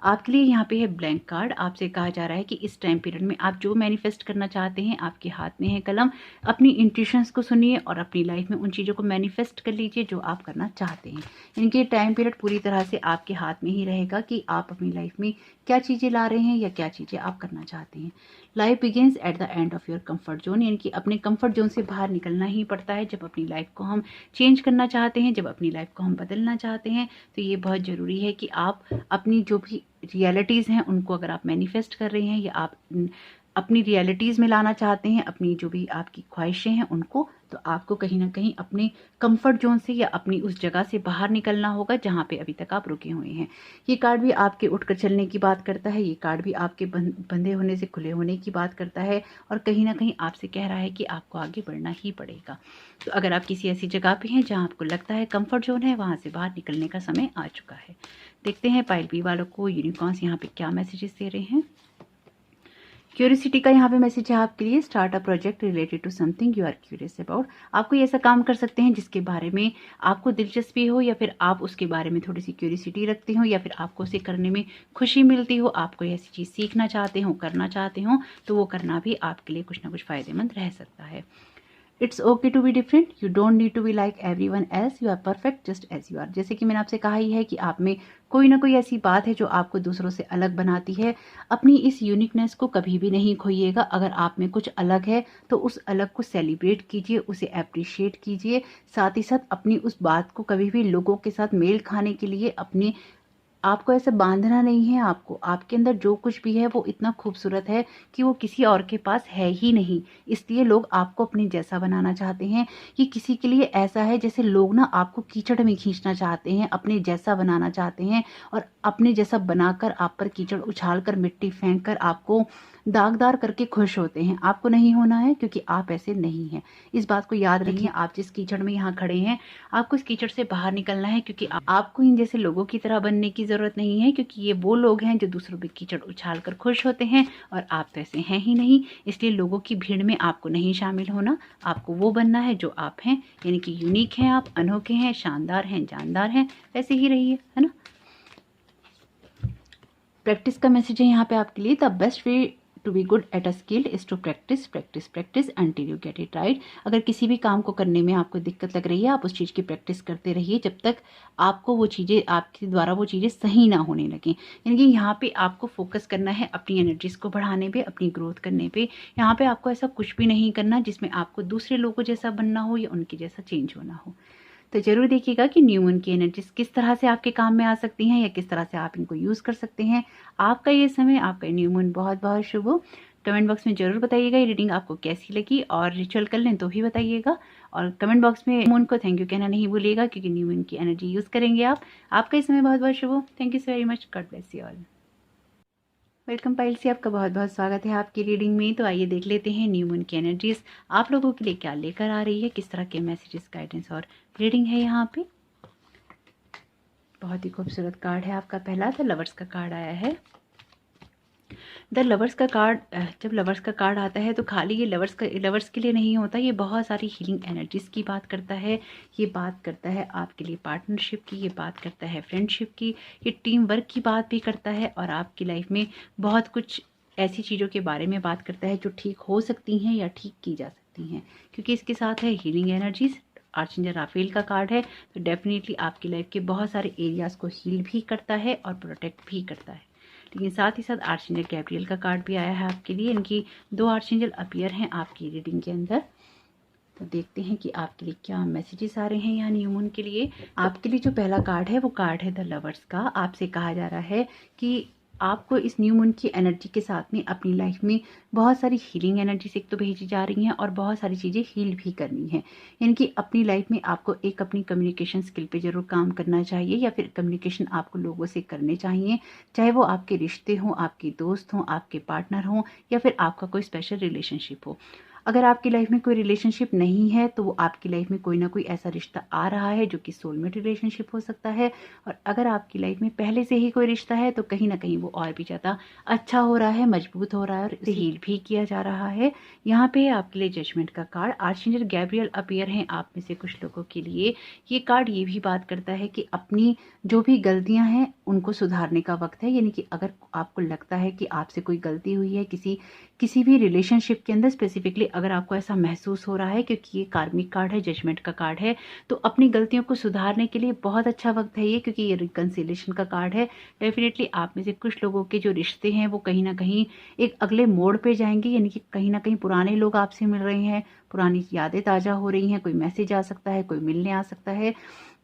आपके लिए यहाँ पे है ब्लैंक कार्ड। आपसे कहा जा रहा है कि इस टाइम पीरियड में आप जो मैनिफेस्ट करना चाहते हैं, आपके हाथ में है कलम। अपनी इंट्यूशंस को सुनिए और अपनी लाइफ में उन चीज़ों को मैनिफेस्ट कर लीजिए जो आप करना चाहते हैं। इनके टाइम पीरियड पूरी तरह से आपके हाथ में ही रहेगा कि आप अपनी लाइफ में क्या चीज़ें ला रहे हैं या क्या चीज़ें आप करना चाहते हैं। Life begins at the end of your comfort zone, यानी कि अपने कंफर्ट जोन से बाहर निकलना ही पड़ता है जब अपनी लाइफ को हम चेंज करना चाहते हैं, जब अपनी लाइफ को हम बदलना चाहते हैं। तो ये बहुत ज़रूरी है कि आप अपनी जो भी रियलिटीज़ हैं उनको अगर आप मैनिफेस्ट कर रहे हैं या आप अपनी रियलिटीज़ में लाना चाहते हैं, अपनी जो भी आपकी ख्वाहिशें हैं उनको, तो आपको कहीं ना कहीं अपने कंफर्ट जोन से या अपनी उस जगह से बाहर निकलना होगा जहाँ पे अभी तक आप रुके हुए हैं। ये कार्ड भी आपके उठकर चलने की बात करता है। ये कार्ड भी आपके बंधे होने से खुले होने की बात करता है, और कहीं ना कहीं आपसे कह रहा है कि आपको आगे बढ़ना ही पड़ेगा। तो अगर आप किसी ऐसी जगह पे हैं जहाँ आपको लगता है कंफर्ट जोन है, वहाँ से बाहर निकलने का समय आ चुका है। देखते हैं पाइल बी वालों को यूनिकॉर्न्स यहाँ पे क्या मैसेजेस दे रहे हैं। क्यूरियोसिटी का यहाँ पे मैसेज है आपके लिए। Start a project related to something you are curious about. आप कोई ऐसा काम कर सकते हैं जिसके बारे में आपको दिलचस्पी हो, या फिर आप उसके बारे में थोड़ी सी क्यूरियोसिटी रखते हो, या फिर आपको उसे करने में खुशी मिलती हो। आप कोई ऐसी चीज़ सीखना चाहते हो, करना चाहते हो, तो वो करना भी आपके लिए कुछ ना कुछ फ़ायदेमंद रह सकता है। It's okay to be different, you don't need to be like everyone else, you are perfect just as you are. जैसे कि मैंने आपसे कहा ही है कि आप में कोई ना कोई ऐसी बात है जो आपको दूसरों से अलग बनाती है। अपनी इस यूनिकनेस को कभी भी नहीं खोइएगा। अगर आप में कुछ अलग है तो उस अलग को सेलिब्रेट कीजिए, उसे अप्रिशिएट कीजिए। साथ ही साथ अपनी उस बात को कभी भी लोगों के साथ मेल खाने के लिए अपने आपको ऐसे बांधना नहीं है। आपको आपके अंदर जो कुछ भी है वो इतना खूबसूरत है कि वो किसी और के पास है ही नहीं। इसलिए लोग आपको अपने जैसा बनाना चाहते हैं। ये किसी के लिए ऐसा है जैसे लोग ना आपको कीचड़ में खींचना चाहते हैं, अपने जैसा बनाना चाहते हैं और अपने जैसा बनाकर आप पर कीचड़ उछाल कर, मिट्टी फेंक कर आपको दागदार करके खुश होते हैं। आपको नहीं होना है क्योंकि आप ऐसे नहीं हैं। इस बात को याद रखिए। आप जिस कीचड़ में यहाँ खड़े हैं, आपको इस कीचड़ से बाहर निकलना है क्योंकि आपको इन जैसे लोगों की तरह बनने की जरूरत नहीं है, क्योंकि ये वो लोग हैं जो दूसरों पे कीचड़ उछाल कर खुश होते हैं और आप तो ऐसे हैं ही नहीं। इसलिए लोगों की भीड़ में आपको नहीं शामिल होना। आपको वो बनना है जो आप हैं, यानी कि यूनिक हैं, आप अनोखे हैं, शानदार हैं, जानदार हैं। वैसे ही रहिए, है ना। प्रैक्टिस का मैसेज है यहाँ पे आपके लिए। The best way to be good at a skill is to practise practise practise until you get it right. अगर किसी भी काम को करने में आपको दिक्कत लग रही है, आप उस चीज़ की प्रैक्टिस करते रहिए जब तक आपको वो चीज़ें, आपके द्वारा वो चीज़ें सही ना होने लगें। यानी कि यहाँ पे आपको फोकस करना है अपनी एनर्जीज को बढ़ाने पे, अपनी ग्रोथ करने पे। यहाँ पे आपको ऐसा कुछ भी नहीं करना जिसमें आपको दूसरे लोगों जैसा बनना हो या उनके जैसा चेंज होना हो। तो जरूर देखिएगा कि न्यू मून की एनर्जीज किस तरह से आपके काम में आ सकती हैं या किस तरह से आप इनको यूज़ कर सकते हैं। आपका ये समय, आपका न्यू मून बहुत बहुत शुभ हो। कमेंट बॉक्स में जरूर बताइएगा ये रीडिंग आपको कैसी लगी, और रिचुअल कर लें तो भी बताइएगा। और कमेंट बॉक्स में मून को थैंक यू कहना नहीं भूलिएगा, क्योंकि न्यू मून की एनर्जी यूज़ करेंगे आप। आपका इस समय बहुत बहुत शुभ हो। Thank you so very much. God bless you all. Welcome pile से आपका बहुत बहुत स्वागत है आपकी रीडिंग में। तो आइए देख लेते हैं न्यू मून की एनर्जीज आप लोगों के लिए क्या लेकर आ रही है, किस तरह के मैसेजेस, गाइडेंस और रीडिंग है यहाँ पे। बहुत ही खूबसूरत कार्ड है आपका पहला, द लवर्स का कार्ड आया है। द लवर्स का कार्ड, जब लवर्स का कार्ड आता है तो खाली ये लवर्स के लिए नहीं होता, ये बहुत सारी हीलिंग एनर्जीज की बात करता है। ये बात करता है आपके लिए पार्टनरशिप की, ये बात करता है फ्रेंडशिप की, ये टीम वर्क की बात भी करता है, और आपकी लाइफ में बहुत कुछ ऐसी चीज़ों के बारे में बात करता है जो ठीक हो सकती हैं या ठीक की जा सकती हैं, क्योंकि इसके साथ है हीलिंग एनर्जीज। आर्चेंजल राफेल का कार्ड है, तो डेफिनेटली आपकी लाइफ के बहुत सारे एरियाज को हील भी करता है और प्रोटेक्ट भी करता है। लेकिन साथ ही साथ आर्चेंजल गैब्रियल का कार्ड भी आया है आपके लिए। इनकी 2 आर्चेंजल अपीयर हैं आपकी रीडिंग के अंदर। तो देखते हैं कि आपके लिए क्या मैसेजेस आ रहे हैं यहाँ न्यू मून के लिए। आपके लिए जो पहला कार्ड है वो कार्ड है द लवर्स का। आपसे कहा जा रहा है कि आपको इस न्यू मून की एनर्जी के साथ में अपनी लाइफ में बहुत सारी हीलिंग एनर्जी से एक तो भेजी जा रही हैं और बहुत सारी चीज़ें हील भी करनी है। यानी कि अपनी लाइफ में आपको एक अपनी कम्युनिकेशन स्किल पे जरूर काम करना चाहिए, या फिर कम्युनिकेशन आपको लोगों से करने चाहिए, चाहे वो आपके रिश्ते हों, आपके दोस्त हों, आपके पार्टनर हों, या फिर आपका कोई स्पेशल रिलेशनशिप हो। अगर आपकी लाइफ में कोई रिलेशनशिप नहीं है तो वो आपकी लाइफ में कोई ना कोई ऐसा रिश्ता आ रहा है जो कि सोलमेट रिलेशनशिप हो सकता है। और अगर आपकी लाइफ में पहले से ही कोई रिश्ता है तो कहीं ना कहीं वो और भी ज़्यादा अच्छा हो रहा है, मजबूत हो रहा है और इसे हील भी किया जा रहा है। यहाँ पे आपके लिए जजमेंट का कार्ड, आर्चेंजल गैब्रियल अपीयर हैं आप में से कुछ लोगों के लिए। ये कार्ड ये भी बात करता है कि अपनी जो भी गलतियां हैं उनको सुधारने का वक्त है। यानी कि अगर आपको लगता है कि आपसे कोई गलती हुई है किसी भी रिलेशनशिप के अंदर, स्पेसिफिकली अगर आपको ऐसा महसूस हो रहा है, क्योंकि ये कार्मिक कार्ड है, जजमेंट का कार्ड है, तो अपनी गलतियों को सुधारने के लिए बहुत अच्छा वक्त है ये, क्योंकि ये रिकंसिलेशन का कार्ड है। डेफिनेटली आप में से कुछ लोगों के जो रिश्ते हैं वो कहीं ना कहीं एक अगले मोड़ पे जाएंगे। यानी कि कहीं ना कहीं पुराने लोग आपसे मिल रहे हैं, पुरानी यादें ताज़ा हो रही हैं, कोई मैसेज आ सकता है, कोई मिलने आ सकता है,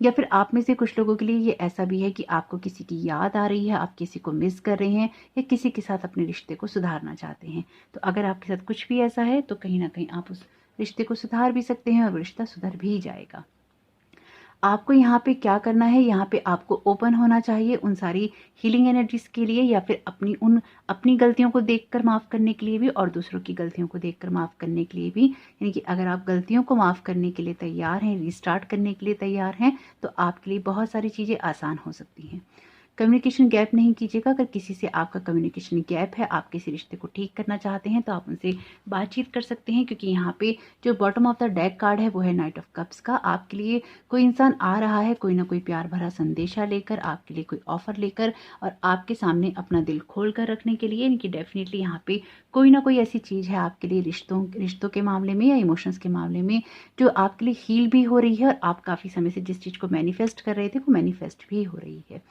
या फिर आप में से कुछ लोगों के लिए ये ऐसा भी है कि आपको किसी की याद आ रही है, आप किसी को मिस कर रहे हैं, या किसी के साथ अपने रिश्ते को सुधारना चाहते हैं। तो अगर आपके साथ कुछ भी ऐसा है तो कहीं ना कहीं आप उस रिश्ते को सुधार भी सकते हैं और रिश्ता सुधर भी जाएगा। आपको यहाँ पे क्या करना है, यहाँ पे आपको ओपन होना चाहिए उन सारी हीलिंग एनर्जीज के लिए, या फिर अपनी गलतियों को देखकर माफ़ करने के लिए भी और दूसरों की गलतियों को देखकर माफ़ करने के लिए भी। यानी कि अगर आप गलतियों को माफ़ करने के लिए तैयार हैं, रिस्टार्ट करने के लिए तैयार हैं, तो आपके लिए बहुत सारी चीज़ें आसान हो सकती हैं। कम्युनिकेशन गैप नहीं कीजिएगा। अगर किसी से आपका कम्युनिकेशन गैप है, आप किसी रिश्ते को ठीक करना चाहते हैं, तो आप उनसे बातचीत कर सकते हैं, क्योंकि यहाँ पे जो bottom of the deck card है वो है नाइट ऑफ कप्स का। आपके लिए कोई इंसान आ रहा है, कोई ना कोई प्यार भरा संदेशा लेकर, आपके लिए कोई ऑफर लेकर, और आपके सामने अपना दिल खोल कर रखने के लिए। इनकी डेफिनेटली यहाँ पे कोई ना कोई ऐसी चीज़ है आपके लिए रिश्तों के मामले में या इमोशंस के मामले में जो आपके लिए हील भी हो रही है, और आप काफ़ी समय से जिस चीज़ को मैनिफेस्ट कर रहे थे वो मैनिफेस्ट भी हो रही है।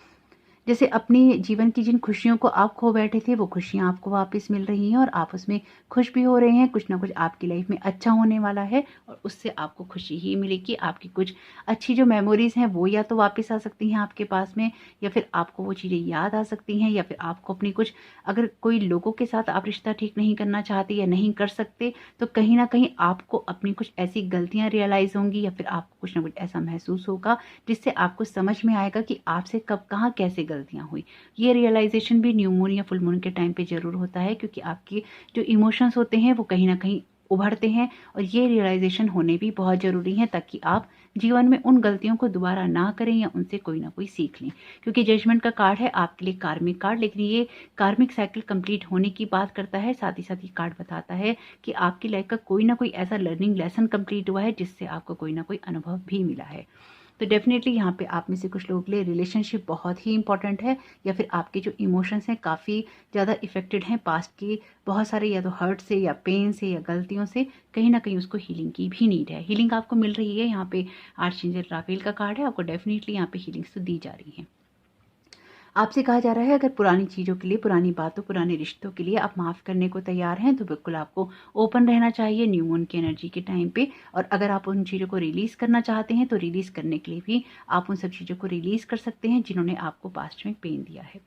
जैसे अपने जीवन की जिन खुशियों को आप खो बैठे थे, वो खुशियाँ आपको वापस मिल रही हैं और आप उसमें खुश भी हो रहे हैं। कुछ ना कुछ आपकी लाइफ में अच्छा होने वाला है और उससे आपको खुशी ही मिलेगी। आपकी कुछ अच्छी जो मेमोरीज़ हैं वो या तो वापस आ सकती हैं आपके पास में, या फिर आपको वो चीज़ें याद आ सकती हैं, या फिर आपको अपनी कुछ, अगर कोई लोगों के साथ आप रिश्ता ठीक नहीं करना चाहते या नहीं कर सकते, तो कहीं ना कहीं आपको अपनी कुछ ऐसी गलतियाँ रियलाइज़ होंगी, या फिर आपको कुछ ना कुछ ऐसा महसूस होगा जिससे आपको समझ में आएगा कि आपसे कब कहाँ कैसे गलतियाँ हुई। ये रियलाइजेशन भी न्यू मून या फुल मून के टाइम पे ज़रूर होता है, क्योंकि आपके जो इमोशंस होते हैं वो कहीं ना कहीं उभरते हैं, और ये रियलाइजेशन होने भी बहुत ज़रूरी है, ताकि आप जीवन में उन गलतियों को दोबारा ना करें या उनसे कोई ना कोई सीख लें। क्योंकि जजमेंट का कार्ड है आपके लिए कार्मिक कार्ड, लेकिन ये कार्मिक साइकिल कंप्लीट होने की बात करता है। साथ ही साथ ये कार्ड बताता है कि आपकी लाइफ का कोई ना कोई ऐसा लर्निंग लेसन कंप्लीट हुआ है जिससे आपको कोई ना कोई अनुभव भी मिला है। तो डेफिनेटली यहाँ पे आप में से कुछ लोगों के लिए रिलेशनशिप बहुत ही इंपॉर्टेंट है, या फिर आपके जो इमोशंस हैं काफ़ी ज़्यादा इफेक्टेड हैं पास्ट के बहुत सारे या तो हर्ट से या पेन से या गलतियों से, कहीं ना कहीं उसको हीलिंग की भी नीड है। हीलिंग आपको मिल रही है। यहाँ पे आर्चएंजल राफेल का कार्ड है, आपको डेफिनेटली यहाँ पे हीलिंग्स तो दी जा रही हैं। आपसे कहा जा रहा है, अगर पुरानी चीज़ों के लिए, पुरानी बातों, पुराने रिश्तों के लिए आप माफ़ करने को तैयार हैं, तो बिल्कुल आपको ओपन रहना चाहिए न्यू मून की एनर्जी के टाइम पे। और अगर आप उन चीज़ों को रिलीज़ करना चाहते हैं, तो रिलीज़ करने के लिए भी आप उन सब चीज़ों को रिलीज़ कर सकते हैं जिन्होंने आपको पास्ट में पेन दिया है।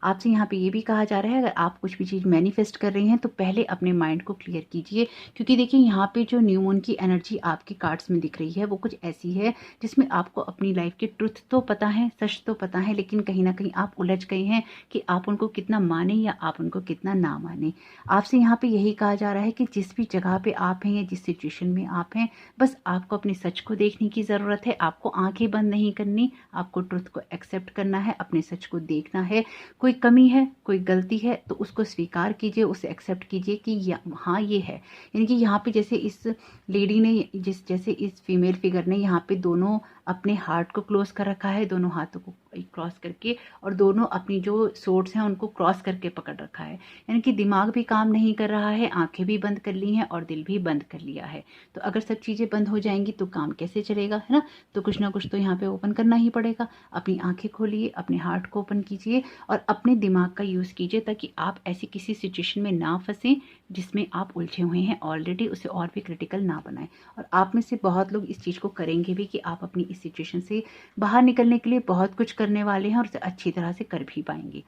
आपसे यहाँ पे ये भी कहा जा रहा है, अगर आप कुछ भी चीज़ मैनिफेस्ट कर रहे हैं तो पहले अपने माइंड को क्लियर कीजिए, क्योंकि देखिए यहाँ पे जो न्यू मून की एनर्जी आपके कार्ड्स में दिख रही है वो कुछ ऐसी है जिसमें आपको अपनी लाइफ के ट्रुथ तो पता है, सच तो पता है, लेकिन कहीं ना कहीं आप उलझ गए हैं कि आप उनको कितना माने या आप उनको कितना ना माने। आपसे यहाँ पे यही कहा जा रहा है कि जिस भी जगह पे आप हैं या जिस सिचुएशन में आप हैं, बस आपको अपने सच को देखने की ज़रूरत है। आपको आंखें बंद नहीं करनी, आपको ट्रुथ को एक्सेप्ट करना है, अपने सच को देखना है। कोई कमी है, कोई गलती है, तो उसको स्वीकार कीजिए, उसे एक्सेप्ट कीजिए कि हाँ ये है। यानी कि यहाँ पे जैसे इस लेडी ने, जैसे इस फीमेल फिगर ने यहाँ पे दोनों अपने हार्ट को क्लोज कर रखा है, दोनों हाथों को क्रॉस करके, और दोनों अपनी जो सोर्ड्स हैं उनको क्रॉस करके पकड़ रखा है। यानी कि दिमाग भी काम नहीं कर रहा है, आंखें भी बंद कर ली हैं और दिल भी बंद कर लिया है। तो अगर सब चीज़ें बंद हो जाएंगी तो काम कैसे चलेगा, है ना। तो कुछ ना कुछ तो यहाँ पे ओपन करना ही पड़ेगा। अपनी आंखें खोलिए, अपने हार्ट को ओपन कीजिए और अपने दिमाग का यूज़ कीजिए, ताकि आप ऐसी किसी सिचुएशन में ना फंसें जिसमें आप उलझे हुए हैं ऑलरेडी, उसे और भी क्रिटिकल ना बनाएं। और आप में से बहुत लोग इस चीज़ को करेंगे भी कि आप अपनी इस सिचुएशन से बाहर निकलने के लिए बहुत कुछ करने वाले हैं और उसे अच्छी तरह से कर भी पाएंगे।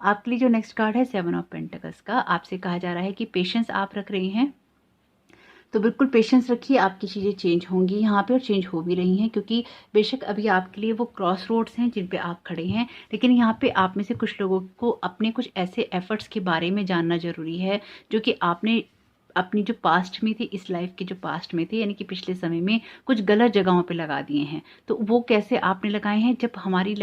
आपके लिए जो नेक्स्ट कार्ड है 7 ऑफ पेंटिकल्स का, आपसे कहा जा रहा है कि पेशेंस आप रख रहे हैं, तो बिल्कुल पेशेंस रखिए। आपकी चीज़ें चेंज होंगी यहाँ पे और चेंज हो भी रही हैं, क्योंकि बेशक अभी आपके लिए वो क्रॉस रोड्स हैं जिन पे आप खड़े हैं, लेकिन यहाँ पे आप में से कुछ लोगों को अपने कुछ ऐसे एफर्ट्स के बारे में जानना ज़रूरी है जो कि आपने अपनी जो पास्ट में थी, इस लाइफ के जो पास्ट में थे, यानी कि पिछले समय में कुछ गलत जगहों पे लगा दिए हैं। तो वो कैसे आपने लगाए हैं, जब हमारी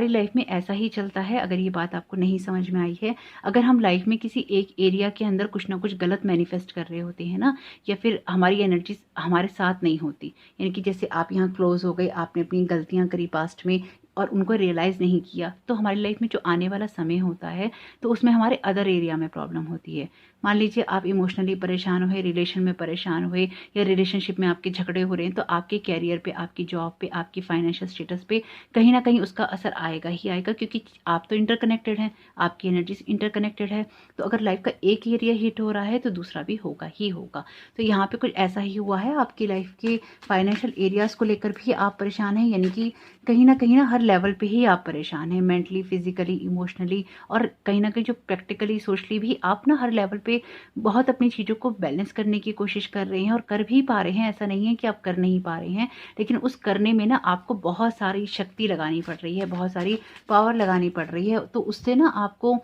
लाइफ में ऐसा ही चलता है। अगर ये बात आपको नहीं समझ में आई है, अगर हम लाइफ में किसी एक एरिया के अंदर कुछ ना कुछ गलत मैनिफेस्ट कर रहे होते हैं ना, या फिर हमारी एनर्जी हमारे साथ नहीं होती, यानी कि जैसे आप यहाँ क्लोज हो गए, आपने अपनी गलतियाँ करी पास्ट में और उनको रियलाइज़ नहीं किया, तो हमारी लाइफ में जो आने वाला समय होता है तो उसमें हमारे अदर एरिया में प्रॉब्लम होती है। मान लीजिए आप इमोशनली परेशान हुए, रिलेशन में परेशान हुए, या रिलेशनशिप में आपके झगड़े हो रहे हैं, तो आपके कैरियर पे, आपकी जॉब पे, आपकी फाइनेंशियल स्टेटस पे कहीं ना कहीं उसका असर आएगा ही आएगा, क्योंकि आप तो इंटरकनेक्टेड हैं, आपकी एनर्जी इंटरकनेक्टेड है। तो अगर लाइफ का एक एरिया हिट हो रहा है तो दूसरा भी होगा ही होगा। तो यहाँ पे कुछ ऐसा ही हुआ है, आपकी लाइफ के फाइनेंशियल एरियाज़ को लेकर भी आप परेशान हैं, यानी कि कहीं ना हर लेवल पे ही आप परेशान हैं, मेंटली, फिजिकली, इमोशनली, और कहीं ना कहीं जो प्रैक्टिकली, सोशली भी आप ना हर लेवल पे बहुत अपनी चीज़ों को बैलेंस करने की कोशिश कर रहे हैं और कर भी पा रहे हैं। ऐसा नहीं है कि आप कर नहीं पा रहे हैं, लेकिन उस करने में ना आपको बहुत सारी शक्ति लगानी पड़ रही है, बहुत सारी पावर लगानी पड़ रही है। तो उससे ना आपको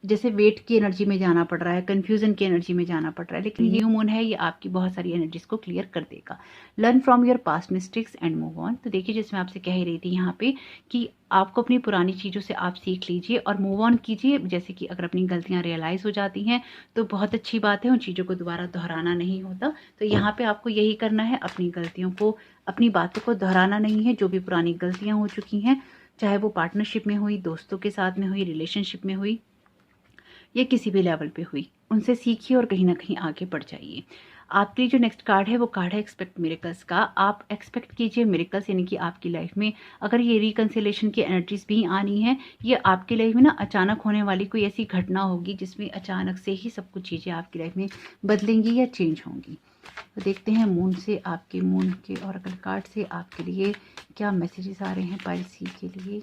जैसे वेट की एनर्जी में जाना पड़ रहा है, कंफ्यूजन की एनर्जी में जाना पड़ रहा है, लेकिन न्यू मून है, ये आपकी बहुत सारी एनर्जीज को क्लियर कर देगा। Learn from your past mistakes and move on. तो देखिए, जैसे मैं आपसे कह ही रही थी यहाँ पे कि आपको अपनी पुरानी चीज़ों से आप सीख लीजिए और मूव ऑन कीजिए। जैसे कि अगर अपनी गलतियाँ रियलाइज़ हो जाती हैं तो बहुत अच्छी बात है, उन चीज़ों को दोबारा दोहराना नहीं होता। तो यहाँ पे आपको यही करना है, अपनी गलतियों को, अपनी बातों को दोहराना नहीं है। जो भी पुरानी गलतियाँ हो चुकी हैं, चाहे वो पार्टनरशिप में हुई, दोस्तों के साथ में हुई, रिलेशनशिप में हुई, या किसी भी लेवल पे हुई, उनसे सीखिए और कहीं ना कहीं आगे बढ़ जाइए। आपके लिए जो नेक्स्ट कार्ड है वो कार्ड है एक्सपेक्ट मिरेकल्स का। आप एक्सपेक्ट कीजिए मिरेकल्स, यानी कि आपकी लाइफ में अगर ये रिकंसिलेशन की एनर्जीज भी आनी है, ये आपकी लाइफ में ना अचानक होने वाली कोई ऐसी घटना होगी जिसमें अचानक से ही सब कुछ चीज़ें आपकी लाइफ में बदलेंगी या चेंज होंगी। तो देखते हैं मून से, आपके मून के ऑरेकल कार्ड से आपके लिए क्या मैसेजेस आ रहे हैं पाइल सी के लिए।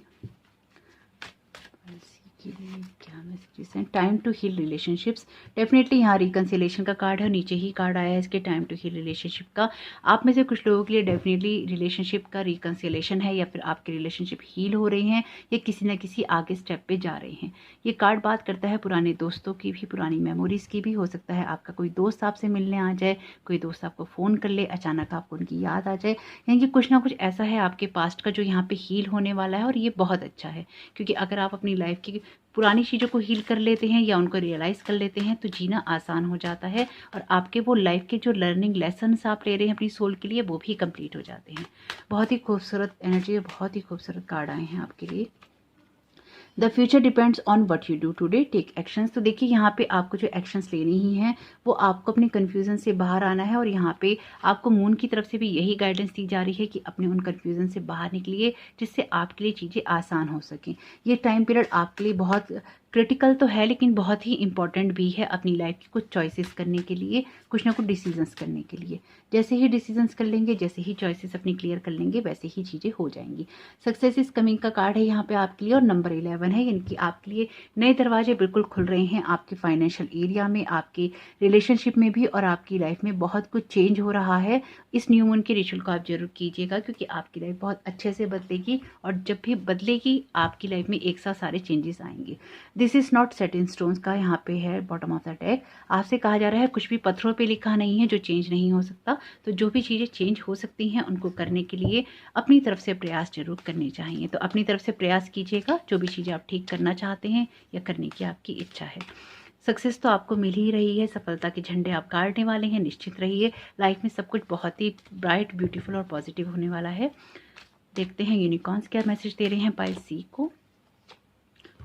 क्या मैसेजेस हैं? Time to heal relationships. Definitely यहाँ रिकंसिलेशन का कार्ड है, नीचे ही कार्ड आया है इसके टाइम टू हील रिलेशनशिप का। आप में से कुछ लोगों के लिए डेफिनेटली रिलेशनशिप का रिकंसिलेशन है, या फिर आपके रिलेशनशिप हील हो रहे हैं, या किसी न किसी आगे स्टेप पे जा रहे हैं। ये कार्ड बात करता है पुराने दोस्तों की भी, पुरानी मेमोरीज की भी। हो सकता है आपका कोई दोस्त आपसे मिलने आ जाए, कोई दोस्त आपको फ़ोन कर ले, अचानक आपको उनकी याद आ जाए, यानी कि कुछ ना कुछ ऐसा है आपके पास्ट का जो यहाँ पे हील होने वाला है। और ये बहुत अच्छा है, क्योंकि अगर आप अपनी लाइफ की पुरानी चीज़ों को हील कर लेते हैं या उनको रियलाइज़ कर लेते हैं तो जीना आसान हो जाता है, और आपके वो लाइफ के जो लर्निंग लेसन्स आप ले रहे हैं अपनी सोल के लिए, वो भी कंप्लीट हो जाते हैं। बहुत ही खूबसूरत एनर्जी है, बहुत ही खूबसूरत कार्ड आए हैं आपके लिए। The future depends on what you do today, take actions. तो देखिए, यहाँ पे आपको जो एक्शंस लेने ही हैं वो आपको अपने कन्फ्यूजन से बाहर आना है, और यहाँ पे आपको मून की तरफ से भी यही गाइडेंस दी जा रही है कि अपने उन कन्फ्यूजन से बाहर निकलिए, जिससे आपके लिए चीज़ें आसान हो सकें। ये टाइम पीरियड आपके लिए बहुत क्रिटिकल तो है, लेकिन बहुत ही इंपॉर्टेंट भी है अपनी लाइफ की कुछ चॉइसेस करने के लिए, कुछ ना कुछ डिसीजंस करने के लिए। जैसे ही डिसीजंस कर लेंगे, जैसे ही चॉइसेस अपनी क्लियर कर लेंगे, वैसे ही चीज़ें हो जाएंगी। सक्सेस इज कमिंग का कार्ड है यहाँ पे आपके लिए, और नंबर 11 है, यानी कि आपके लिए नए दरवाजे बिल्कुल खुल रहे हैं आपके फाइनेंशियल एरिया में, आपके रिलेशनशिप में भी, और आपकी लाइफ में बहुत कुछ चेंज हो रहा है। इस न्यू मून के रिचुअल को आप जरूर कीजिएगा, क्योंकि आपकी लाइफ बहुत अच्छे से बदलेगी, और जब भी बदलेगी आपकी लाइफ में एक साथ सारे चेंजेस आएंगे। This is not set in stones का यहाँ पे है बॉटम ऑफ द डेक। आपसे कहा जा रहा है कुछ भी पत्थरों पे लिखा नहीं है जो चेंज नहीं हो सकता। तो जो भी चीज़ें चेंज हो सकती हैं उनको करने के लिए अपनी तरफ से प्रयास जरूर करने चाहिए। तो अपनी तरफ से प्रयास कीजिएगा, जो भी चीज़ें आप ठीक करना चाहते हैं या करने की आपकी इच्छा है। सक्सेस तो आपको मिल ही रही है, सफलता के झंडे आप गाड़ने वाले हैं, निश्चित रहिए। लाइफ में सब कुछ बहुत ही ब्राइट, ब्यूटीफुल और पॉजिटिव होने वाला है। देखते हैं यूनिकॉर्न्स क्या मैसेज दे रहे हैं पाइल सी को।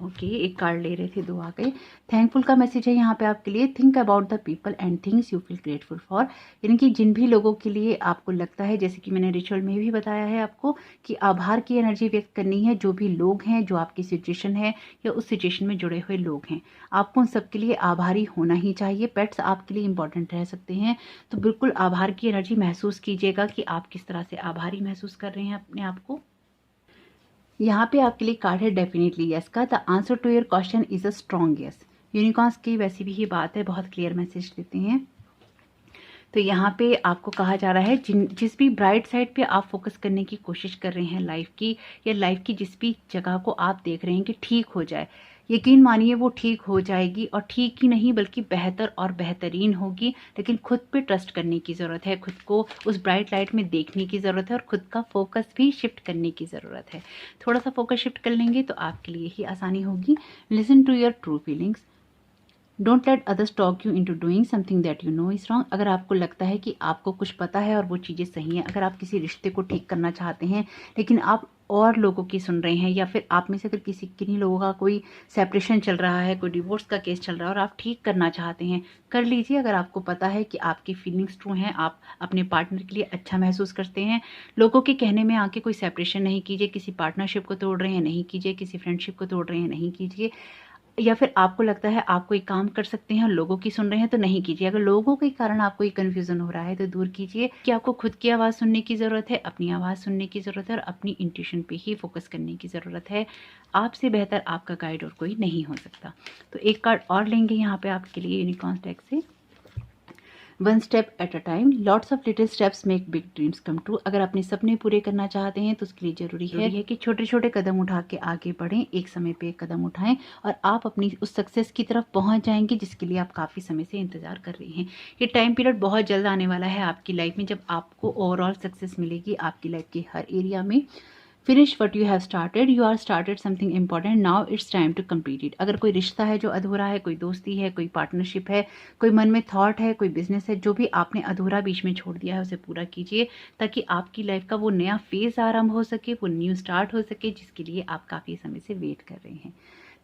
ओके, एक कार्ड ले रहे थे, दो आ गए। थैंकफुल का मैसेज है यहाँ पे आपके लिए। Think about the people and things you feel grateful for, यानी कि जिन भी लोगों के लिए आपको लगता है, जैसे कि मैंने रिचुअल में भी बताया है आपको, कि आभार की एनर्जी व्यक्त करनी है। जो भी लोग हैं, जो आपकी सिचुएशन है या उस सिचुएशन में जुड़े हुए लोग हैं, आपको उन सबके लिए आभारी होना ही चाहिए। पेट्स आपके लिए इंपॉर्टेंट रह सकते हैं, तो बिल्कुल आभार की एनर्जी महसूस कीजिएगा कि आप किस तरह से आभारी महसूस कर रहे हैं अपने आप को। यहाँ पे आपके लिए कार्ड है डेफिनेटली यस का। The answer to your question is a strong yes. Unicorns की वैसी भी ही बात है, बहुत क्लियर मैसेज देते हैं। तो यहाँ पे आपको कहा जा रहा है जिस भी ब्राइट साइड पे आप फोकस करने की कोशिश कर रहे हैं लाइफ की, या लाइफ की जिस भी जगह को आप देख रहे हैं कि ठीक हो जाए, यकीन मानिए वो ठीक हो जाएगी, और ठीक ही नहीं बल्कि बेहतर और बेहतरीन होगी। लेकिन खुद पे ट्रस्ट करने की ज़रूरत है, खुद को उस ब्राइट लाइट में देखने की ज़रूरत है, और खुद का फोकस भी शिफ्ट करने की ज़रूरत है। थोड़ा सा फोकस शिफ्ट कर लेंगे तो आपके लिए ही आसानी होगी। Listen to your true feelings, don't let others talk you into doing something that you know is wrong. अगर आपको लगता है कि आपको कुछ पता है और वो चीज़ें सही हैं, अगर आप किसी रिश्ते को ठीक करना चाहते हैं लेकिन आप और लोगों की सुन रहे हैं, या फिर आप में से अगर किन्हीं लोगों का कोई सेपरेशन चल रहा है, कोई डिवोर्स का केस चल रहा है और आप ठीक करना चाहते हैं, कर लीजिए। अगर आपको पता है कि आपकी फीलिंग्स ट्रू हैं, आप अपने पार्टनर के लिए अच्छा महसूस करते हैं, लोगों के कहने में आके कोई सेपरेशन नहीं कीजिए। किसी पार्टनरशिप को तोड़ रहे हैं, नहीं कीजिए। किसी फ्रेंडशिप को तोड़ रहे हैं, नहीं कीजिए। या फिर आपको लगता है आप कोई काम कर सकते हैं और लोगों की सुन रहे हैं, तो नहीं कीजिए। अगर लोगों के कारण आपको ये कन्फ्यूजन हो रहा है तो दूर कीजिए। कि आपको खुद की आवाज़ सुनने की ज़रूरत है, अपनी आवाज़ सुनने की ज़रूरत है, और अपनी इंट्यूशन पे ही फोकस करने की ज़रूरत है। आपसे बेहतर आपका गाइड और कोई नहीं हो सकता। तो एक कार्ड और लेंगे यहाँ पे आपके लिए यूनिकॉर्न्स डेक से। One step at a time, lots of little steps make big dreams come true. अगर अपने सपने पूरे करना चाहते हैं तो उसके लिए जरूरी है कि छोटे छोटे कदम उठा के आगे बढ़ें, एक समय पे एक कदम उठाएं और आप अपनी उस सक्सेस की तरफ पहुंच जाएंगे जिसके लिए आप काफ़ी समय से इंतजार कर रहे हैं। ये टाइम पीरियड बहुत जल्द आने वाला है आपकी लाइफ में, जब आपको ओवरऑल सक्सेस मिलेगी आपकी लाइफ के हर एरिया में। Finish what you have started, you are started something important, now it's time to complete it. अगर कोई रिश्ता है जो अधूरा है, कोई दोस्ती है, कोई पार्टनरशिप है, कोई मन में थॉट है, कोई बिजनेस है, जो भी आपने अधूरा बीच में छोड़ दिया है उसे पूरा कीजिए, ताकि आपकी लाइफ का वो नया फेज आरंभ हो सके, वो न्यू स्टार्ट हो सके, जिसके लिए आप काफ़ी समय से वेट कर रहे हैं।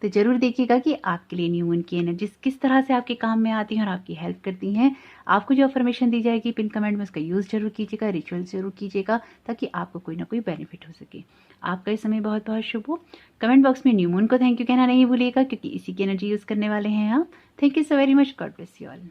तो जरूर देखिएगा कि आपके लिए न्यू मून की एनर्जीज किस तरह से आपके काम में आती हैं और आपकी हेल्प करती हैं। आपको जो अफर्मेशन दी जाएगी पिन कमेंट में उसका यूज़ जरूर कीजिएगा, रिचुअल्स जरूर कीजिएगा, ताकि आपको कोई ना कोई बेनिफिट हो सके। आपका इस समय बहुत बहुत शुभ हो। कमेंट बॉक्स में न्यू मून को थैंक यू कहना नहीं भूलिएगा, क्योंकि इसी की एनर्जी यूज़ करने वाले हैं आप। Thank you so very much, God bless you all.